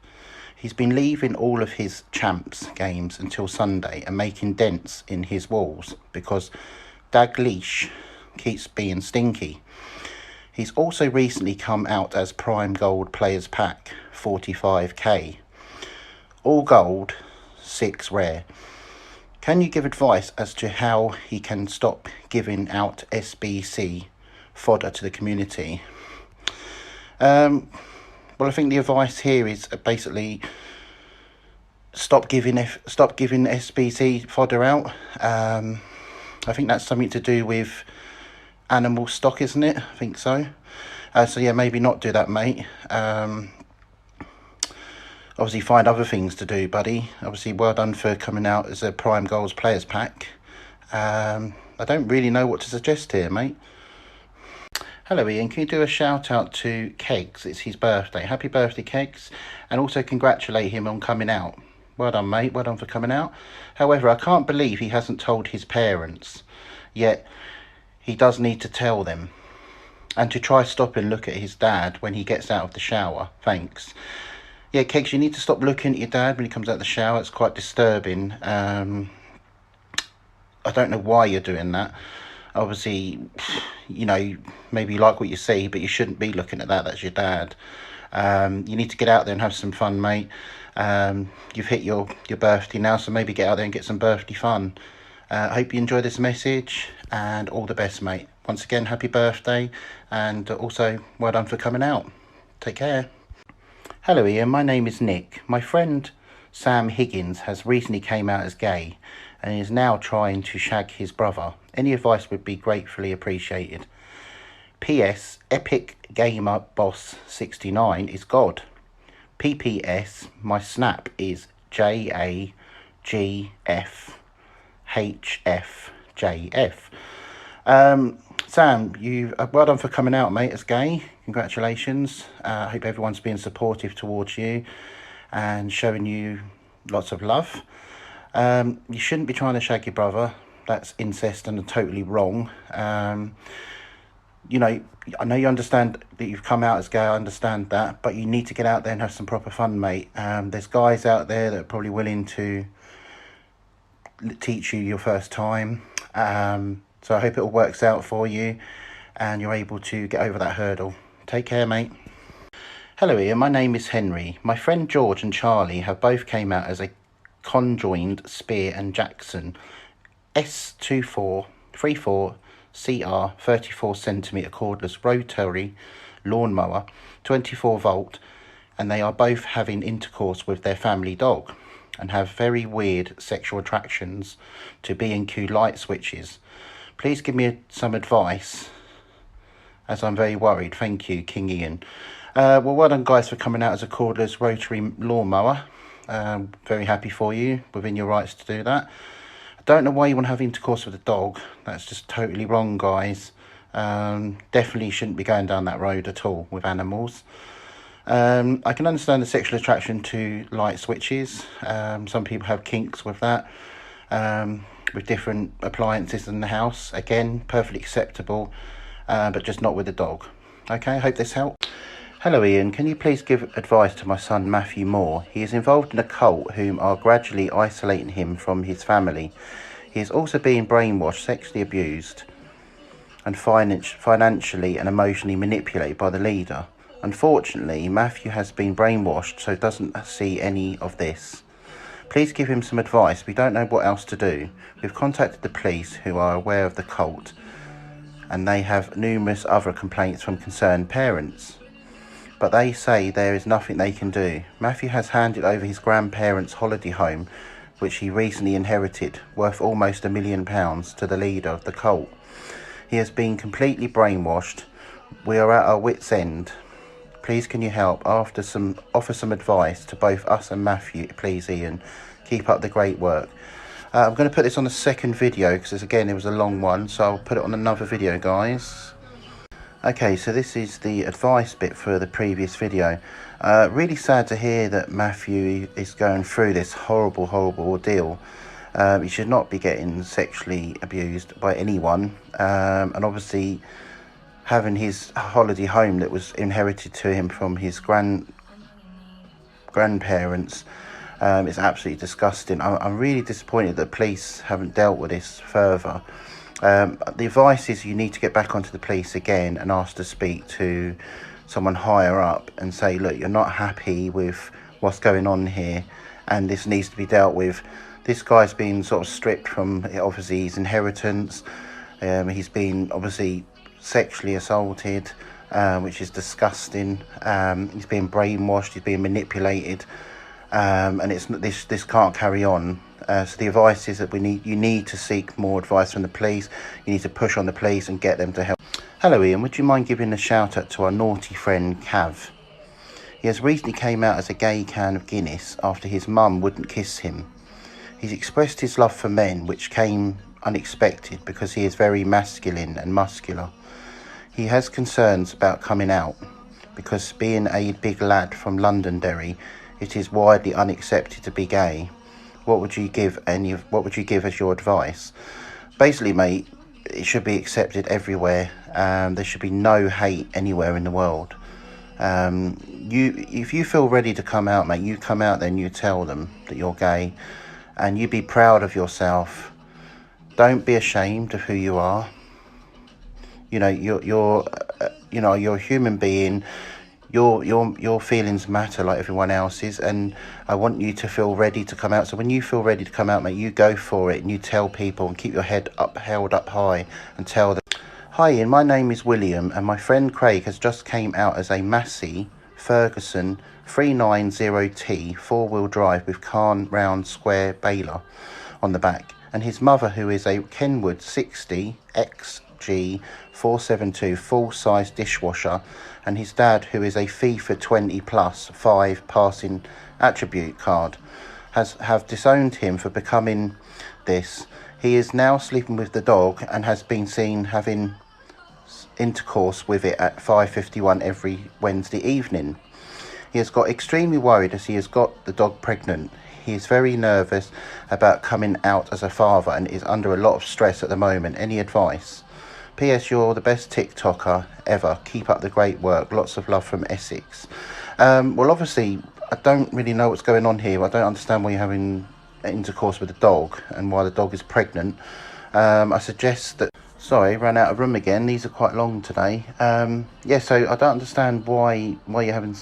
He's been leaving all of his champs games until Sunday and making dents in his walls because Dalglish keeps being stinky. He's also recently come out as Prime Gold Players Pack 45k. All gold, 6 rare. Can you give advice as to how he can stop giving out SBC fodder to the community? Well, I think the advice here is basically stop giving SBC fodder out. I think that's something to do with animal stock, isn't it? I think so. So yeah, maybe not do that, mate. Obviously find other things to do, buddy. Obviously well done for coming out as a Prime Goals Players Pack. I don't really know what to suggest here, mate. Hello Ian, can you do a shout out to Kegs? It's his birthday. Happy birthday, Kegs. And also congratulate him on coming out. Well done, mate. Well done for coming out. However, I can't believe he hasn't told his parents. Yet he does need to tell them. And to try stop and look at his dad when he gets out of the shower. Thanks. Yeah, Kegs, you need to stop looking at your dad when he comes out of the shower. It's quite disturbing. I don't know why you're doing that. Obviously, you know, maybe you like what you see, but you shouldn't be looking at that. That's your dad. You need to get out there and have some fun, mate. You've hit your birthday now, so maybe get out there and get some birthday fun. I hope you enjoy this message, and all the best, mate. Once again, happy birthday, and also well done for coming out. Take care. Hello Ian, my name is Nick. My friend Sam Higgins has recently came out as gay and is now trying to shag his brother. Any advice would be gratefully appreciated. P.S. Epic Gamer Boss 69 is God. P.P.S. My snap is JAGFHFJF. Sam, you well done for coming out, mate, as gay. Congratulations. I hope everyone's being supportive towards you and showing you lots of love. You shouldn't be trying to shag your brother. That's incest and totally wrong. You know, I know you understand that you've come out as gay, I understand that, but you need to get out there and have some proper fun, mate. There's guys out there that are probably willing to teach you your first time. So I hope it all works out for you and you're able to get over that hurdle. Take care, mate. Hello Ian, my name is Henry. My friend George and Charlie have both came out as a conjoined Spear and Jackson S2434 CR 34cm cordless rotary lawnmower, 24 volt, and they are both having intercourse with their family dog and have very weird sexual attractions to B&Q light switches. Please give me some advice, as I'm very worried. Thank you, King Ian. Well done, guys, for coming out as a cordless rotary lawnmower. Very happy for you, within your rights to do that. I don't know why you want to have intercourse with a dog. That's just totally wrong, guys. Definitely shouldn't be going down that road at all with animals. I can understand the sexual attraction to light switches. Some people have kinks with that. With different appliances in the house. Again, perfectly acceptable, but just not with the dog. Okay, I hope this helps. Hello Ian, can you please give advice to my son Matthew Moore? He is involved in a cult whom are gradually isolating him from his family. He is also being brainwashed, sexually abused, and financially and emotionally manipulated by the leader. Unfortunately, Matthew has been brainwashed, so doesn't see any of this. Please give him some advice. We don't know what else to do. We've contacted the police, who are aware of the cult, and they have numerous other complaints from concerned parents. But they say there is nothing they can do. Matthew has handed over his grandparents' holiday home, which he recently inherited, worth almost £1 million, to the leader of the cult. He has been completely brainwashed. We are at our wits' end. Please can you help? Offer some advice to both us and Matthew, please, Ian. Keep up the great work. I'm going to put this on a second video because, again, it was a long one, so I'll put it on another video, guys. Okay, so this is the advice bit for the previous video. Really sad to hear that Matthew is going through this horrible ordeal. He should not be getting sexually abused by anyone, and obviously having his holiday home that was inherited to him from his grandparents is absolutely disgusting. I'm really disappointed that police haven't dealt with this further. The advice is you need to get back onto the police again and ask to speak to someone higher up and say, look, you're not happy with what's going on here, and this needs to be dealt with. This guy's been sort of stripped from, obviously, his inheritance. He's been obviously sexually assaulted, which is disgusting. He's being brainwashed, he's being manipulated, and this can't carry on. So the advice is that you need to seek more advice from the police. You need to push on the police and get them to help. Hello Ian, would you mind giving a shout out to our naughty friend Cav? He has recently came out as a gay can of Guinness after his mum wouldn't kiss him. He's expressed his love for men, which came unexpected because he is very masculine and muscular. He has concerns about coming out because, being a big lad from Londonderry, it is widely unaccepted to be gay. What would you give as your advice? Basically, mate, it should be accepted everywhere. There should be no hate anywhere in the world. If you feel ready to come out, mate, you come out, then you tell them that you're gay, and you be proud of yourself. Don't be ashamed of who you are. You know, you're a human being. Your feelings matter like everyone else's, and I want you to feel ready to come out. So when you feel ready to come out, mate, you go for it and you tell people, and keep your head held up high, and tell them. Hi Ian, my name is William, and my friend Craig has just came out as a Massey Ferguson 390T 4-wheel drive with Carn round square baler on the back, and his mother, who is a Kenwood 60 XG 472 full-size dishwasher, and his dad, who is a FIFA 20 plus 5 passing attribute card, have disowned him for becoming this. He is now sleeping with the dog and has been seen having intercourse with it at 5:51 every Wednesday evening. He has got extremely worried as he has got the dog pregnant. He is very nervous about coming out as a father and is under a lot of stress at the moment. Any advice? P.S. You're the best TikToker ever. Keep up the great work. Lots of love from Essex. Well, obviously, I don't really know what's going on here. I don't understand why you're having intercourse with the dog and why the dog is pregnant. I suggest that... Sorry, ran out of room again. These are quite long today. Yeah, so I don't understand why you're having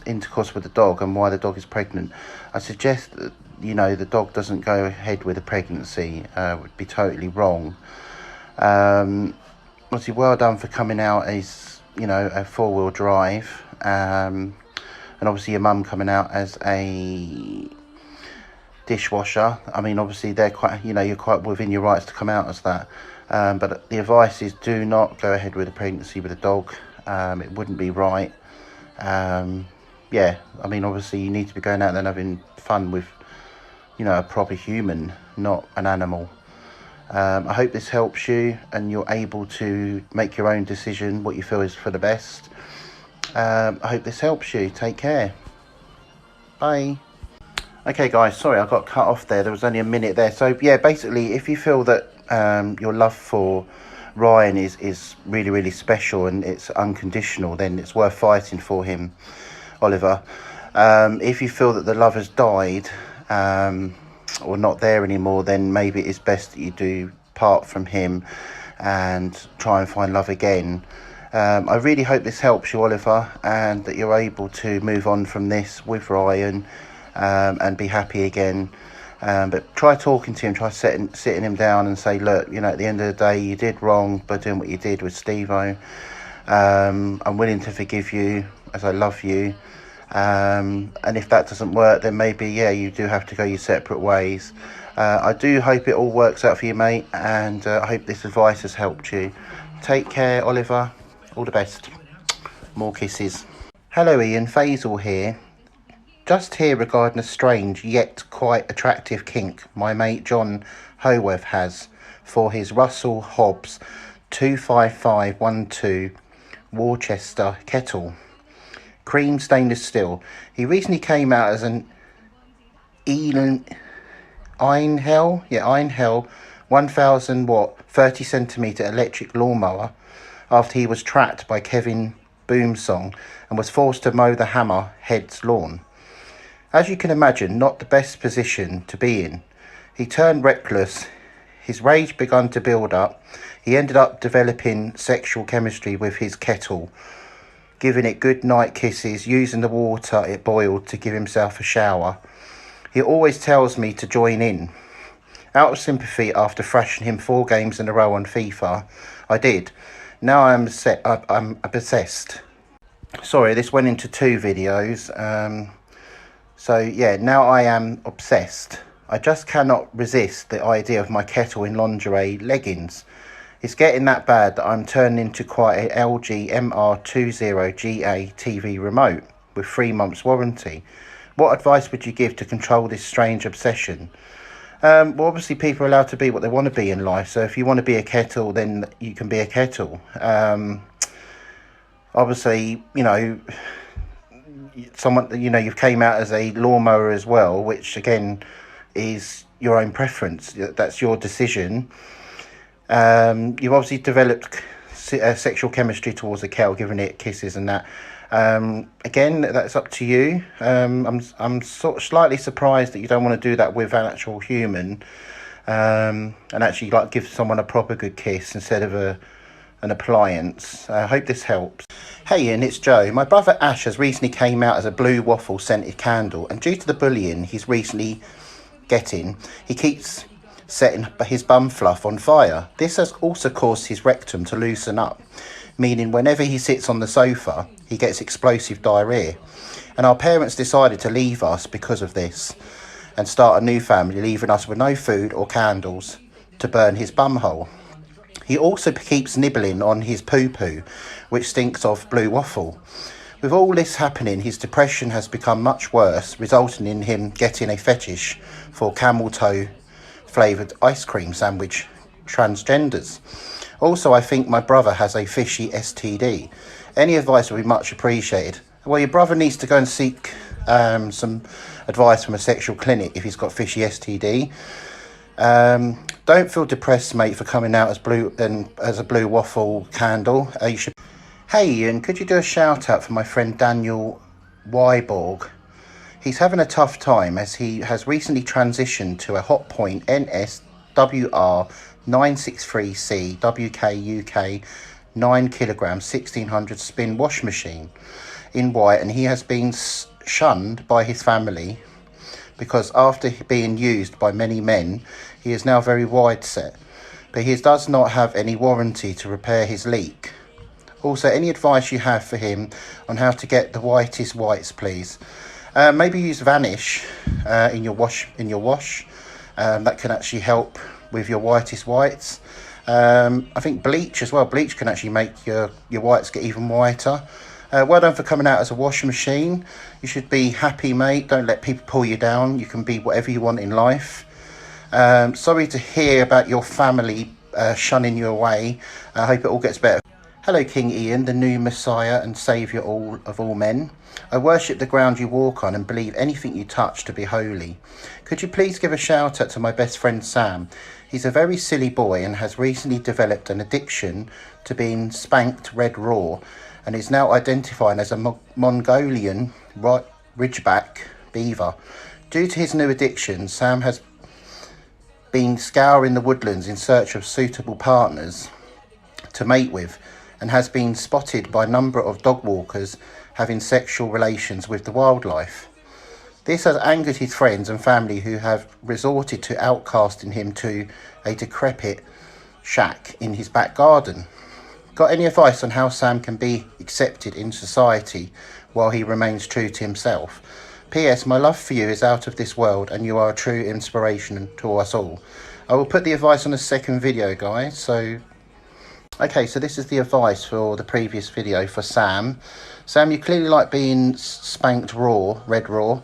intercourse with the dog and why the dog is pregnant. I suggest that, you know, the dog doesn't go ahead with a pregnancy. Would be totally wrong. Obviously, well done for coming out as, you know, a 4-wheel drive. And obviously your mum coming out as a dishwasher. I mean, obviously they're quite, you know, you're quite within your rights to come out as that. But the advice is, do not go ahead with a pregnancy with a dog. It wouldn't be right. Yeah, I mean, obviously you need to be going out there and having fun with, you know, a proper human, not an animal. I hope this helps you and you're able to make your own decision, what you feel is for the best. I hope this helps you. Take care. Bye. Okay guys, sorry I got cut off there. There was only a minute there. So yeah, basically, if you feel that your love for Ryan is really, really special and it's unconditional, then it's worth fighting for him, Oliver. If you feel that the love has died or not there anymore, then maybe it's best that you do part from him and try and find love again. I really hope this helps you, Oliver, and that you're able to move on from this with Ryan and be happy again. But try talking to him, try sitting him down and say, look, you know, at the end of the day, you did wrong by doing what you did with Steve-O. I'm willing to forgive you as I love you. And if that doesn't work, then maybe, yeah, you do have to go your separate ways. I do hope it all works out for you, mate, and I hope this advice has helped you. Take care, Oliver. All the best. More kisses. Hello, Ian. Faisal here. Just here regarding a strange yet quite attractive kink my mate John Howarth has for his Russell Hobbs 25512 Worcester kettle. Cream stainless steel. He recently came out as an Einhell 1000 watt 30 centimeter electric lawnmower after he was trapped by Kevin Boomsong and was forced to mow the Hammerhead's lawn. As you can imagine, not the best position to be in. He turned reckless. His rage began to build up. He ended up developing sexual chemistry with his kettle, giving it good night kisses, using the water it boiled to give himself a shower. He always tells me to join in. Out of sympathy, after thrashing him 4 games in a row on FIFA, I did. Now I'm obsessed. Sorry, this went into 2 videos. So yeah, now I am obsessed. I just cannot resist the idea of my kettle in lingerie leggings. It's getting that bad that I'm turning into quite a LG MR20GA TV remote with 3 months warranty. What advice would you give to control this strange obsession? Well, obviously people are allowed to be what they want to be in life. So if you want to be a kettle, then you can be a kettle. Obviously, you know, you've came out as a lawnmower as well, which again is your own preference. That's your decision. You've obviously developed sexual chemistry towards a kettle, giving it kisses and that. Again, that's up to you. I'm sort of slightly surprised that you don't want to do that with an actual human, and actually like give someone a proper good kiss instead of an appliance. I hope this helps. Hey Ian, it's Joe. My brother Ash has recently came out as a blue waffle scented candle, and due to the bullying he's recently getting, he keeps setting his bum fluff on fire. This has also caused his rectum to loosen up, meaning whenever he sits on the sofa he gets explosive diarrhea, and our parents decided to leave us because of this and start a new family, leaving us with no food or candles to burn his bumhole. He also keeps nibbling on his poo-poo, which stinks of blue waffle. With all this happening, his depression has become much worse, resulting in him getting a fetish for camel toe flavoured ice cream sandwich transgenders. Also, I think my brother has a fishy STD. Any advice would be much appreciated. Well, your brother needs to go and seek some advice from a sexual clinic if he's got fishy STD. Don't feel depressed, mate, for coming out as a blue waffle candle. You should. Hey Ian, could you do a shout out for my friend Daniel Wyborg? He's having a tough time as he has recently transitioned to a Hotpoint NSWR 963C WK UK 9 kilogram 1600 spin wash machine in white, and he has been shunned by his family because after being used by many men, he is now very wide set, but he does not have any warranty to repair his leak. Also, any advice you have for him on how to get the whitest whites, please? Maybe use Vanish in your wash. That can actually help with your whitest whites. I think bleach as well. Bleach can actually make your whites get even whiter. Well done for coming out as a washing machine. You should be happy, mate. Don't let people pull you down. You can be whatever you want in life. Sorry to hear about your family shunning you away. I hope it all gets better. Hello King Ian, the new Messiah and Saviour of all men. I worship the ground you walk on and believe anything you touch to be holy. Could you please give a shout out to my best friend Sam? He's a very silly boy and has recently developed an addiction to being spanked red raw, and is now identified as a Mongolian ridgeback beaver. Due to his new addiction, Sam has been scouring the woodlands in search of suitable partners to mate with, and has been spotted by a number of dog walkers having sexual relations with the wildlife. This has angered his friends and family, who have resorted to outcasting him to a decrepit shack in his back garden. Got any advice on how Sam can be accepted in society while he remains true to himself? P.S. My love for you is out of this world and you are a true inspiration to us all. I will put the advice on the second video, guys. Okay, so this is the advice for the previous video for Sam. Sam, you clearly like being spanked raw, red raw,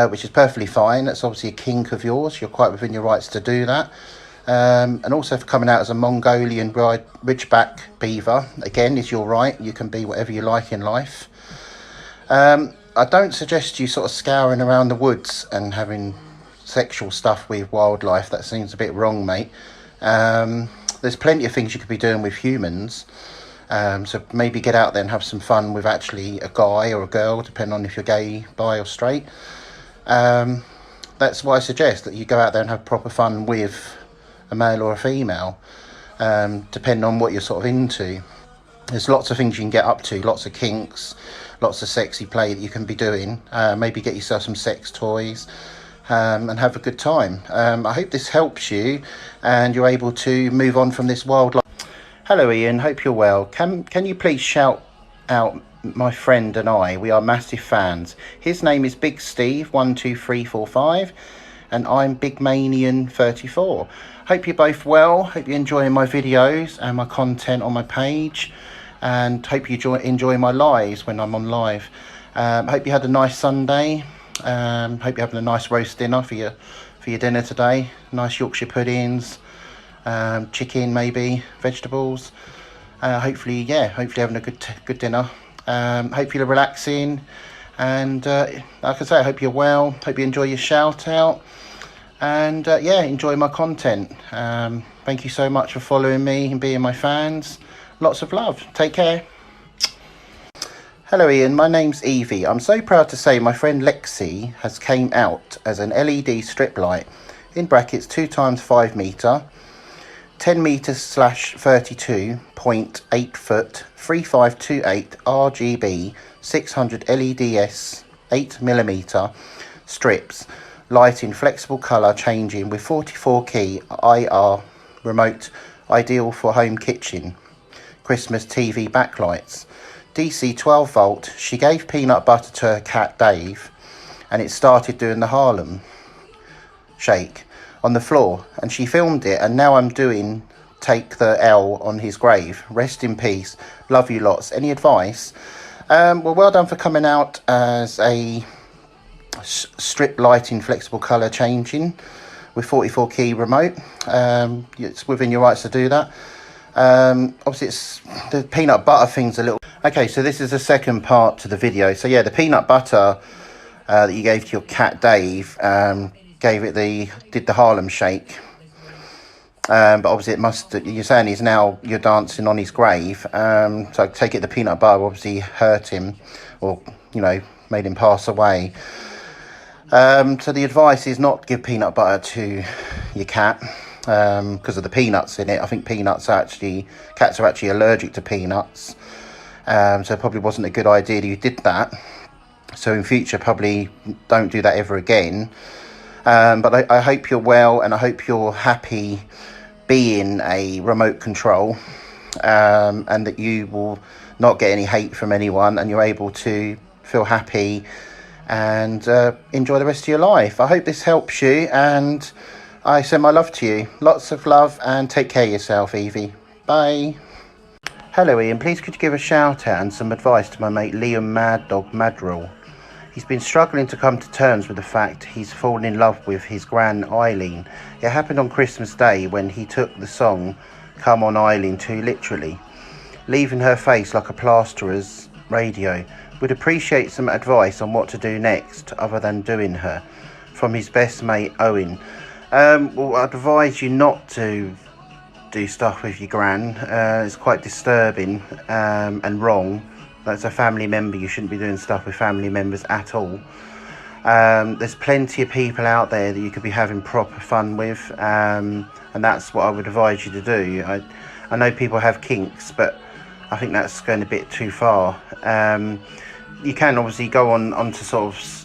which is perfectly fine. That's obviously a kink of yours. You're quite within your rights to do that. And also for coming out as a Mongolian ridgeback beaver, again, is your right. You can be whatever you like in life. I don't suggest you sort of scouring around the woods and having sexual stuff with wildlife. That seems a bit wrong, mate. There's plenty of things you could be doing with humans. So maybe get out there and have some fun with actually a guy or a girl, depending on if you're gay, bi or straight. That's why I suggest that you go out there and have proper fun with a male or a female, depending on what you're sort of into. There's lots of things you can get up to, lots of kinks, lots of sexy play that you can be doing. Maybe get yourself some sex toys. and have a good time. I hope this helps you and you're able to move on from this wildlife. Hello Ian, hope you're well. Can you please shout out my friend and I? We are massive fans. His name is Big Steve 12345 and I'm Big Manian34. Hope you're both well. Hope you're enjoying my videos and my content on my page, and hope you enjoy my lives when I'm on live. Hope you had a nice Sunday. Hope you're having a nice roast dinner for your dinner today. Nice Yorkshire puddings, chicken maybe, vegetables. Hopefully having a good dinner. Hope you're relaxing, and like I say, I hope you're well. Hope you enjoy your shout out, and enjoy my content. Thank you so much for following me and being my fans. Lots of love. Take care. Hello Ian, my name's Evie. I'm so proud to say my friend Lexi has came out as an LED strip light, in brackets 2 times 5 metre, 10 metres / 32.8 foot, 3528 RGB, 600 LEDs, 8mm strips, light in flexible colour changing with 44 key IR remote, ideal for home kitchen, Christmas TV backlights. DC 12 volt. She gave peanut butter to her cat Dave, and it started doing the Harlem shake on the floor, and she filmed it, and now I'm doing Take the L on his grave. Rest in peace. Love you lots. Any advice? Well done for coming out as a strip lighting flexible colour changing with 44 key remote. It's within your rights to do that. Obviously it's the peanut butter thing's a little okay, so this is the second part to the video. So yeah, the peanut butter that you gave to your cat Dave, did the Harlem shake, but obviously you're saying you're dancing on his grave, so I take it the peanut butter obviously hurt him, or made him pass away. So the advice is not give peanut butter to your cat, because of the peanuts in it. I think cats are actually allergic to peanuts, so it probably wasn't a good idea that you did that. So in future, probably don't do that ever again. But I hope you're well, and I hope you're happy being a remote control, and that you will not get any hate from anyone, and you're able to feel happy and enjoy the rest of your life. I hope this helps you, and I send my love to you. Lots of love, and take care of yourself, Evie. Bye. Hello Ian, please could you give a shout out and some advice to my mate Liam Mad Dog Madrill. He's been struggling to come to terms with the fact he's fallen in love with his gran Eileen. It happened on Christmas Day when he took the song Come On Eileen too literally, leaving her face like a plasterer's radio. Would appreciate some advice on what to do next other than doing her. From his best mate Owen. Well, I'd advise you not to do stuff with your gran. It's quite disturbing and wrong. That's a family member. You shouldn't be doing stuff with family members at all. There's plenty of people out there that you could be having proper fun with, and that's what I would advise you to do. I know people have kinks, but I think that's going a bit too far. You can obviously go onto sort of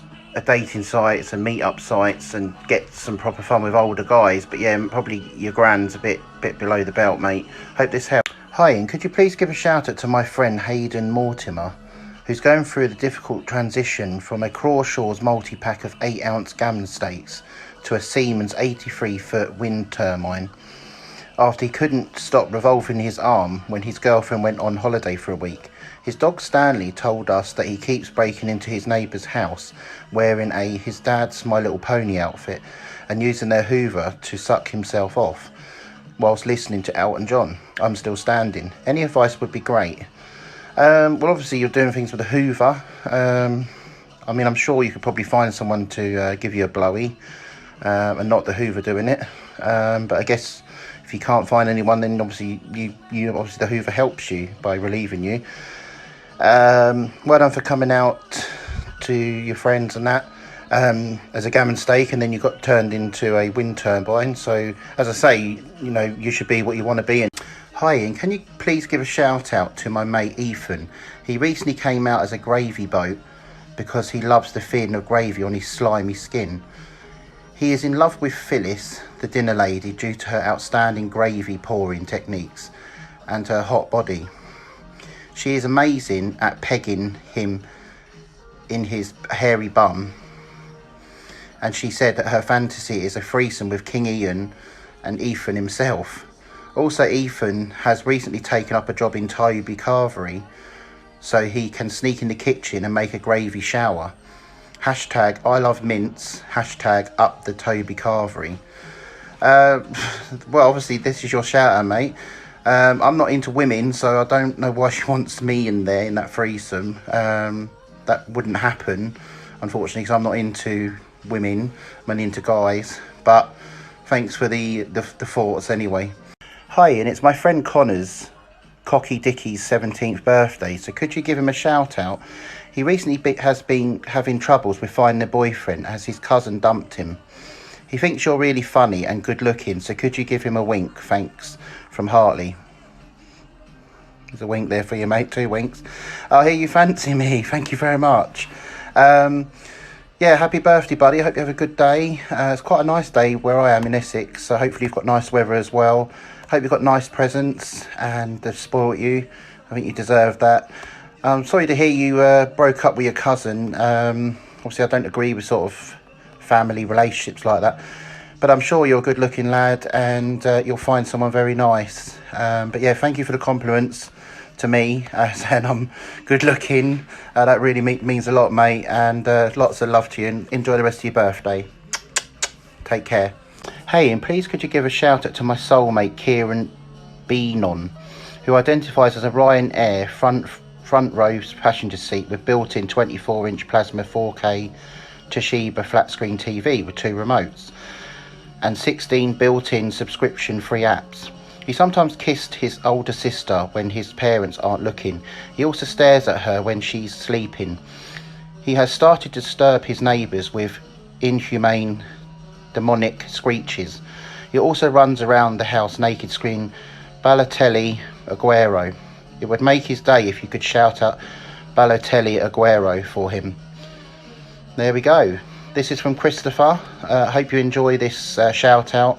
dating sites and meet-up sites and get some proper fun with older guys, but yeah, probably your gran's a bit below the belt, mate. Hope this helps. Hi, and could you please give a shout out to my friend Hayden Mortimer, who's going through the difficult transition from a Crawshaw's multi-pack of 8-ounce gammon steaks to a Siemens 83-foot wind turbine, after he couldn't stop revolving his arm when his girlfriend went on holiday for a week. His dog Stanley told us that he keeps breaking into his neighbour's house wearing his dad's My Little Pony outfit and using their Hoover to suck himself off whilst listening to Elton John. I'm Still Standing. Any advice would be great. Well, obviously you're doing things with a Hoover. I mean, I'm sure you could probably find someone to give you a blowy, and not the Hoover doing it. But I guess if you can't find anyone, then obviously the Hoover helps you by relieving you. Well done for coming out to your friends and that, as a gammon steak, and then you got turned into a wind turbine. So as I say, you should be what you want to be in. Hi Ian, can you please give a shout out to my mate Ethan? He recently came out as a gravy boat because he loves the feeling of gravy on his slimy skin. He is in love with Phyllis, the dinner lady, due to her outstanding gravy pouring techniques and her hot body. She is amazing at pegging him in his hairy bum, and she said that her fantasy is a threesome with King Ian and Ethan himself. Also, Ethan has recently taken up a job in Toby Carvery, so he can sneak in the kitchen and make a gravy shower. Hashtag I love mince, hashtag up the Toby Carvery. Well, obviously this is your shout out, mate. I'm not into women, so I don't know why she wants me in there in that threesome. That wouldn't happen, unfortunately, because I'm not into women. I'm only into guys. But thanks for the thoughts anyway. Hi, and it's my friend Connor's Cocky Dickie's 17th birthday, so could you give him a shout out? He recently has been having troubles with finding a boyfriend as his cousin dumped him. He thinks you're really funny and good looking, so could you give him a wink? Thanks, from Hartley. There's a wink there for you, mate. 2 winks. I hear you fancy me. Thank you very much. Yeah, happy birthday, buddy. I hope you have a good day. It's quite a nice day where I am in Essex, so hopefully you've got nice weather as well. Hope you've got nice presents and they've spoilt you. I think you deserve that. I'm sorry to hear you broke up with your cousin. Obviously, I don't agree with sort of family relationships like that. But I'm sure you're a good-looking lad and you'll find someone very nice. But yeah, thank you for the compliments to me, saying I'm good-looking. That really means a lot, mate. And lots of love to you. And enjoy the rest of your birthday. Take care. Hey, and please could you give a shout-out to my soulmate, Kieran Beanon, who identifies as a Ryanair front row passenger seat with built-in 24-inch plasma 4K Toshiba flat-screen TV with 2 remotes and 16 built-in subscription-free apps. He sometimes kissed his older sister when his parents aren't looking. He also stares at her when she's sleeping. He has started to disturb his neighbours with inhumane, demonic screeches. He also runs around the house naked, screaming Balotelli Aguero. It would make his day if you could shout out Balotelli Aguero for him. There we go. This is from Christopher. I hope you enjoy this shout out.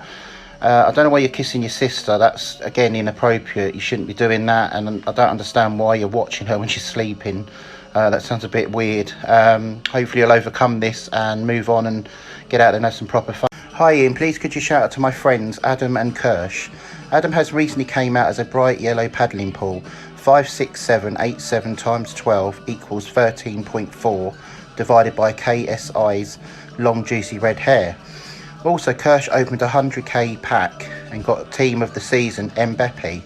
I don't know why you're kissing your sister. That's, again, inappropriate. You shouldn't be doing that, and I don't understand why you're watching her when she's sleeping. That sounds a bit weird. Hopefully you'll overcome this and move on and get out there and have some proper fun. Hi Ian, please could you shout out to my friends Adam and Kirsch. Adam has recently came out as a bright yellow paddling pool. 56787 times 12 equals 13.4 divided by KSI's long juicy red hair. Also, Kirsch opened a 100k pack and got team of the season Mbappe.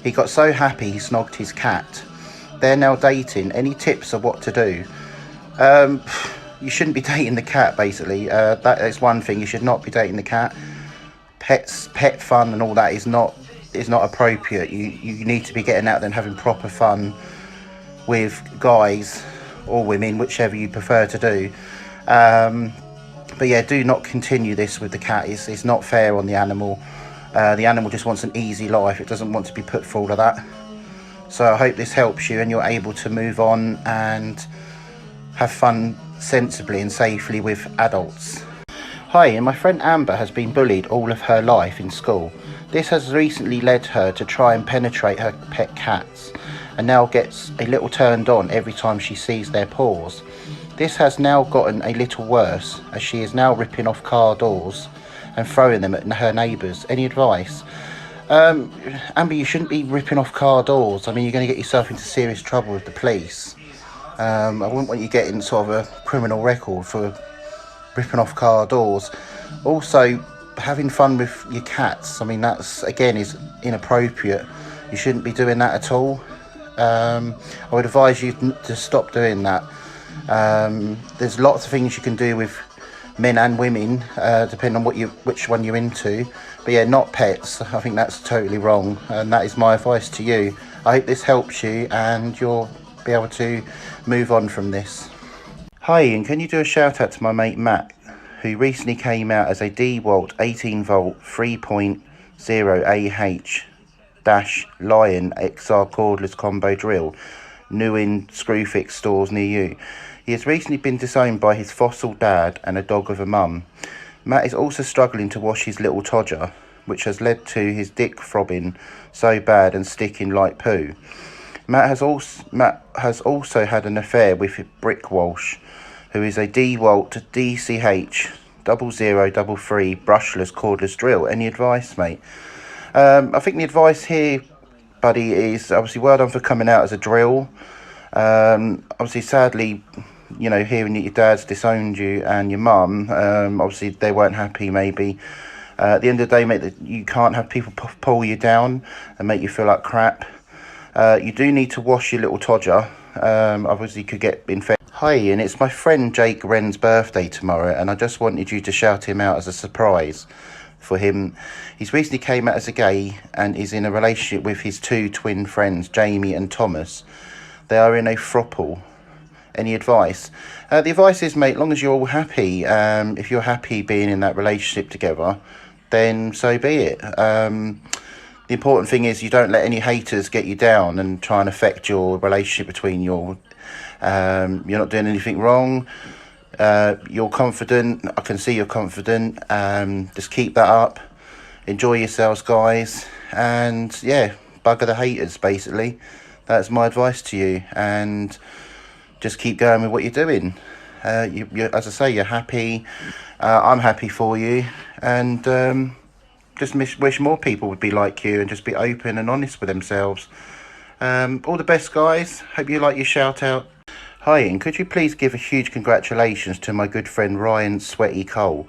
He got so happy he snogged his cat. They're now dating. Any tips of what to do? You shouldn't be dating the cat, basically. That is one thing. You should not be dating the cat. Pet fun and all that is not appropriate. You need to be getting out there and having proper fun with guys or women, whichever you prefer to do. But yeah, do not continue this with the cat. It's not fair on the animal. The animal just wants an easy life. It doesn't want to be put through all of that. So I hope this helps you and you're able to move on and have fun sensibly and safely with adults. Hi, and my friend Amber has been bullied all of her life in school. This has recently led her to try and penetrate her pet cats and now gets a little turned on every time she sees their paws. This has now gotten a little worse as she is now ripping off car doors and throwing them at her neighbours. Any advice? Amber, you shouldn't be ripping off car doors. I mean, you're going to get yourself into serious trouble with the police. I wouldn't want you getting sort of a criminal record for ripping off car doors. Also, having fun with your cats, I mean, that's, again, is inappropriate. You shouldn't be doing that at all. I would advise you to stop doing that. There's lots of things you can do with men and women, depending on which one you're into. But yeah, not pets. I think that's totally wrong, and that is my advice to you. I hope this helps you and you'll be able to move on from this. Hi Ian, can you do a shout out to my mate Matt, who recently came out as a DeWalt 18 volt 3.0 AH Lion XR cordless combo drill, new in Screwfix stores near you. He has recently been disowned by his fossil dad and a dog of a mum. Matt is also struggling to wash his little Todger, which has led to his dick throbbing so bad and sticking like poo. Matt has also had an affair with Brick Walsh, who is a DeWalt DCH 0033 brushless cordless drill. Any advice, mate? I think the advice here, buddy, is obviously well done for coming out as a drill. Obviously, sadly, you know, hearing that your dad's disowned you and your mum, obviously they weren't happy maybe. At the end of the day, mate, that you can't have people pull you down and make you feel like crap. You do need to wash your little Todger. Obviously could get infected. Hi Ian, it's my friend Jake Wren's birthday tomorrow, and I just wanted you to shout him out as a surprise for him. He's recently came out as a gay and is in a relationship with his two twin friends, Jamie and Thomas. They are in a throuple. Any advice? The advice is, mate, long as you're all happy, if you're happy being in that relationship together, then so be it. The important thing is you don't let any haters get you down and try and affect your relationship between your... you're not doing anything wrong. You're confident. I can see you're confident. Just keep that up. Enjoy yourselves, guys. And yeah, bugger the haters, basically. That's my advice to you. And just keep going with what you're doing. As I say, you're happy. I'm happy for you. And just wish more people would be like you and just be open and honest with themselves. All the best, guys. Hope you like your shout out. Hi Ian, could you please give a huge congratulations to my good friend Ryan Sweaty Cole.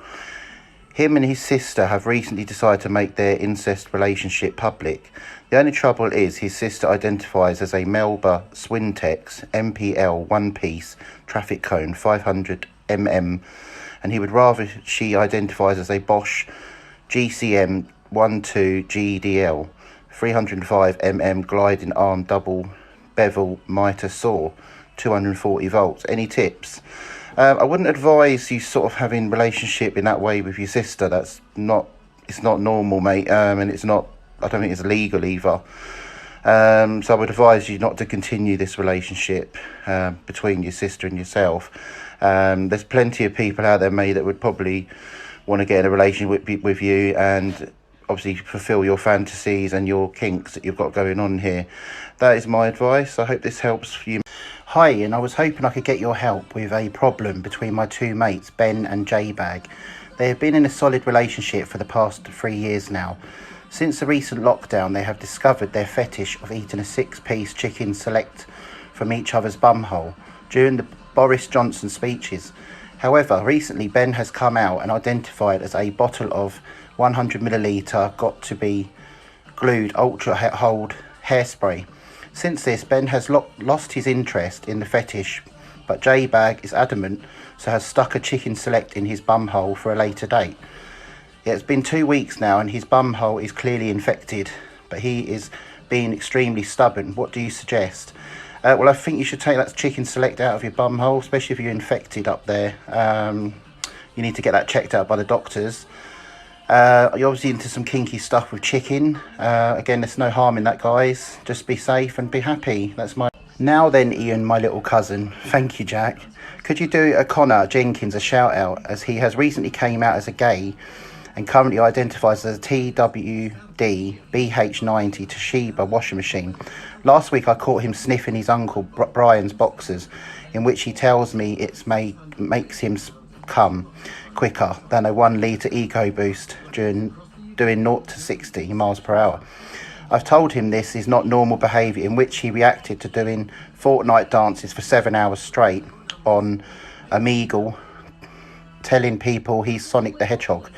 Him and his sister have recently decided to make their incest relationship public. The only trouble is his sister identifies as a Melba Swintex MPL one-piece traffic cone 500 mm, and he would rather she identifies as a Bosch GCM 12 GDL 305 mm gliding arm double bevel mitre saw 240 volts. Any tips? I wouldn't advise you sort of having relationship in that way with your sister. It's not normal, mate, and it's not, I don't think it's legal either. So I would advise you not to continue this relationship between your sister and yourself. There's plenty of people out there, mate, that would probably want to get in a relationship with you and obviously fulfill your fantasies and your kinks that you've got going on here. That is my advice. I hope this helps you. Hi, and I was hoping I could get your help with a problem between my two mates, Ben and J-Bag. They have been in a solid relationship for the past 3 years now. Since the recent lockdown, they have discovered their fetish of eating a 6-piece chicken select from each other's bumhole during the Boris Johnson speeches. However, recently Ben has come out and identified as a bottle of 100ml got to be glued ultra hold hairspray. Since this, Ben has lost his interest in the fetish, but J-Bag is adamant, so has stuck a chicken select in his bumhole for a later date. It's been 2 weeks now and his bumhole is clearly infected, but he is being extremely stubborn. What do you suggest? Well, I think you should take that chicken select out of your bumhole, especially if you're infected up there. You need to get that checked out by the doctors. You're obviously into some kinky stuff with chicken. Again, there's no harm in that, guys. Just be safe and be happy. That's my... Now then, Ian, my little cousin. Thank you, Jack. Could you do a Connor Jenkins a shout out, as he has recently came out as a gay and currently identifies as a TWD BH90 Toshiba washing machine. Last week I caught him sniffing his uncle Brian's boxers, in which he tells me it makes him come quicker than a 1 litre EcoBoost during doing 0 to 60 miles per hour. I've told him this is not normal behaviour, in which he reacted to doing fortnight dances for 7 hours straight on Omegle, telling people he's Sonic the Hedgehog.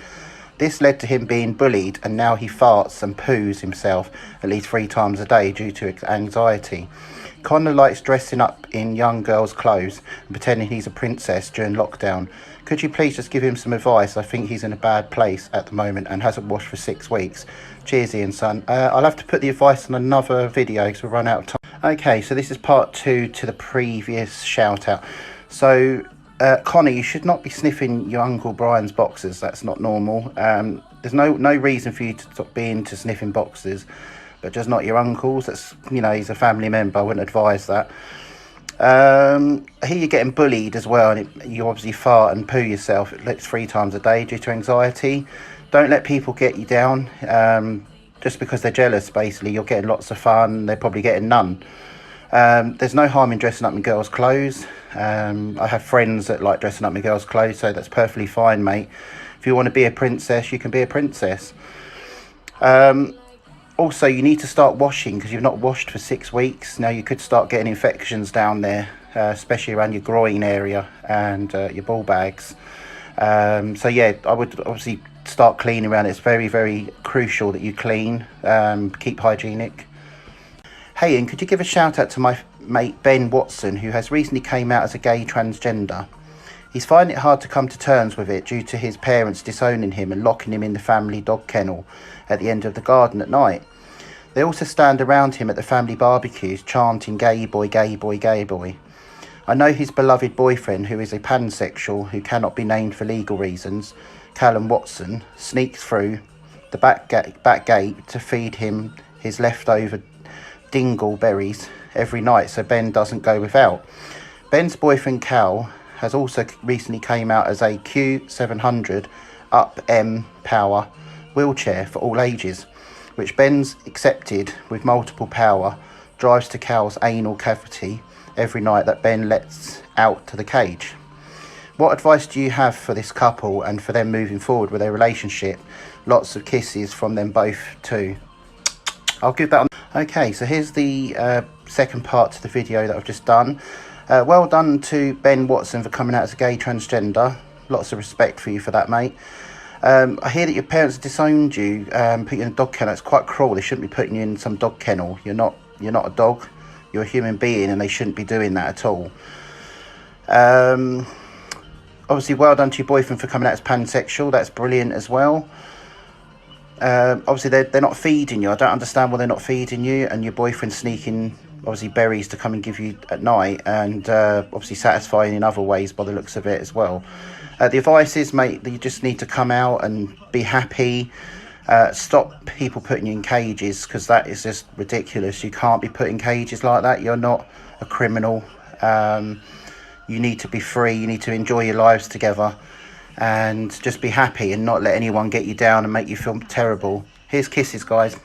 This led to him being bullied, and now he farts and poos himself at least 3 times a day due to anxiety. Connor likes dressing up in young girls' clothes and pretending he's a princess during lockdown. Could you please just give him some advice? I think he's in a bad place at the moment and hasn't washed for 6 weeks. Cheers, Ian, son. I'll have to put the advice on another video because we'll run out of time. Okay, so this is part 2 to the previous shout out. So, Connor, you should not be sniffing your Uncle Brian's boxers. That's not normal. There's no reason for you to stop being to sniffing boxers, but just not your uncle's. That's, you know, he's a family member. I wouldn't advise that. I hear you're getting bullied as well, and you obviously fart and poo yourself at least 3 times a day due to anxiety. Don't let people get you down just because they're jealous. Basically, you're getting lots of fun, they're probably getting none. There's no harm in dressing up in girls' clothes. I have friends that like dressing up in girls' clothes, so that's perfectly fine, mate. If you want to be a princess, you can be a princess. Also, you need to start washing because you've not washed for 6 weeks. Now, you could start getting infections down there, especially around your groin area and your ball bags. So yeah, I would obviously start cleaning around. It's very, very crucial that you clean, keep hygienic. Hey, and could you give a shout out to my mate Ben Watson, who has recently came out as a gay transgender. He's finding it hard to come to terms with it due to his parents disowning him and locking him in the family dog kennel at the end of the garden at night. They also stand around him at the family barbecues chanting "gay boy, gay boy, gay boy." I know his beloved boyfriend, who is a pansexual who cannot be named for legal reasons, Callum Watson, sneaks through the back gate to feed him his leftover dingle berries every night so Ben doesn't go without. Ben's boyfriend Cal has also recently came out as a Q700 up M power wheelchair for all ages, which Ben's accepted with multiple power, drives to Cal's anal cavity every night that Ben lets out to the cage. What advice do you have for this couple and for them moving forward with their relationship? Lots of kisses from them both too. I'll give that on. Okay, so here's the second part to the video that I've just done. Well done to Ben Watson for coming out as a gay transgender. Lots of respect for you for that, mate. I hear that your parents disowned you, put you in a dog kennel. It's quite cruel. They shouldn't be putting you in some dog kennel. You're not a dog. You're a human being, and they shouldn't be doing that at all. Obviously, well done to your boyfriend for coming out as pansexual. That's brilliant as well. Obviously, they're not feeding you. I don't understand why they're not feeding you, and your boyfriend sneaking obviously berries to come and give you at night, and obviously satisfying in other ways by the looks of it as well. The advice is, mate, that you just need to come out and be happy. Stop people putting you in cages, because that is just ridiculous. You can't be put in cages like that. You're not a criminal. You need to be free. You need to enjoy your lives together and just be happy and not let anyone get you down and make you feel terrible. Here's kisses, guys.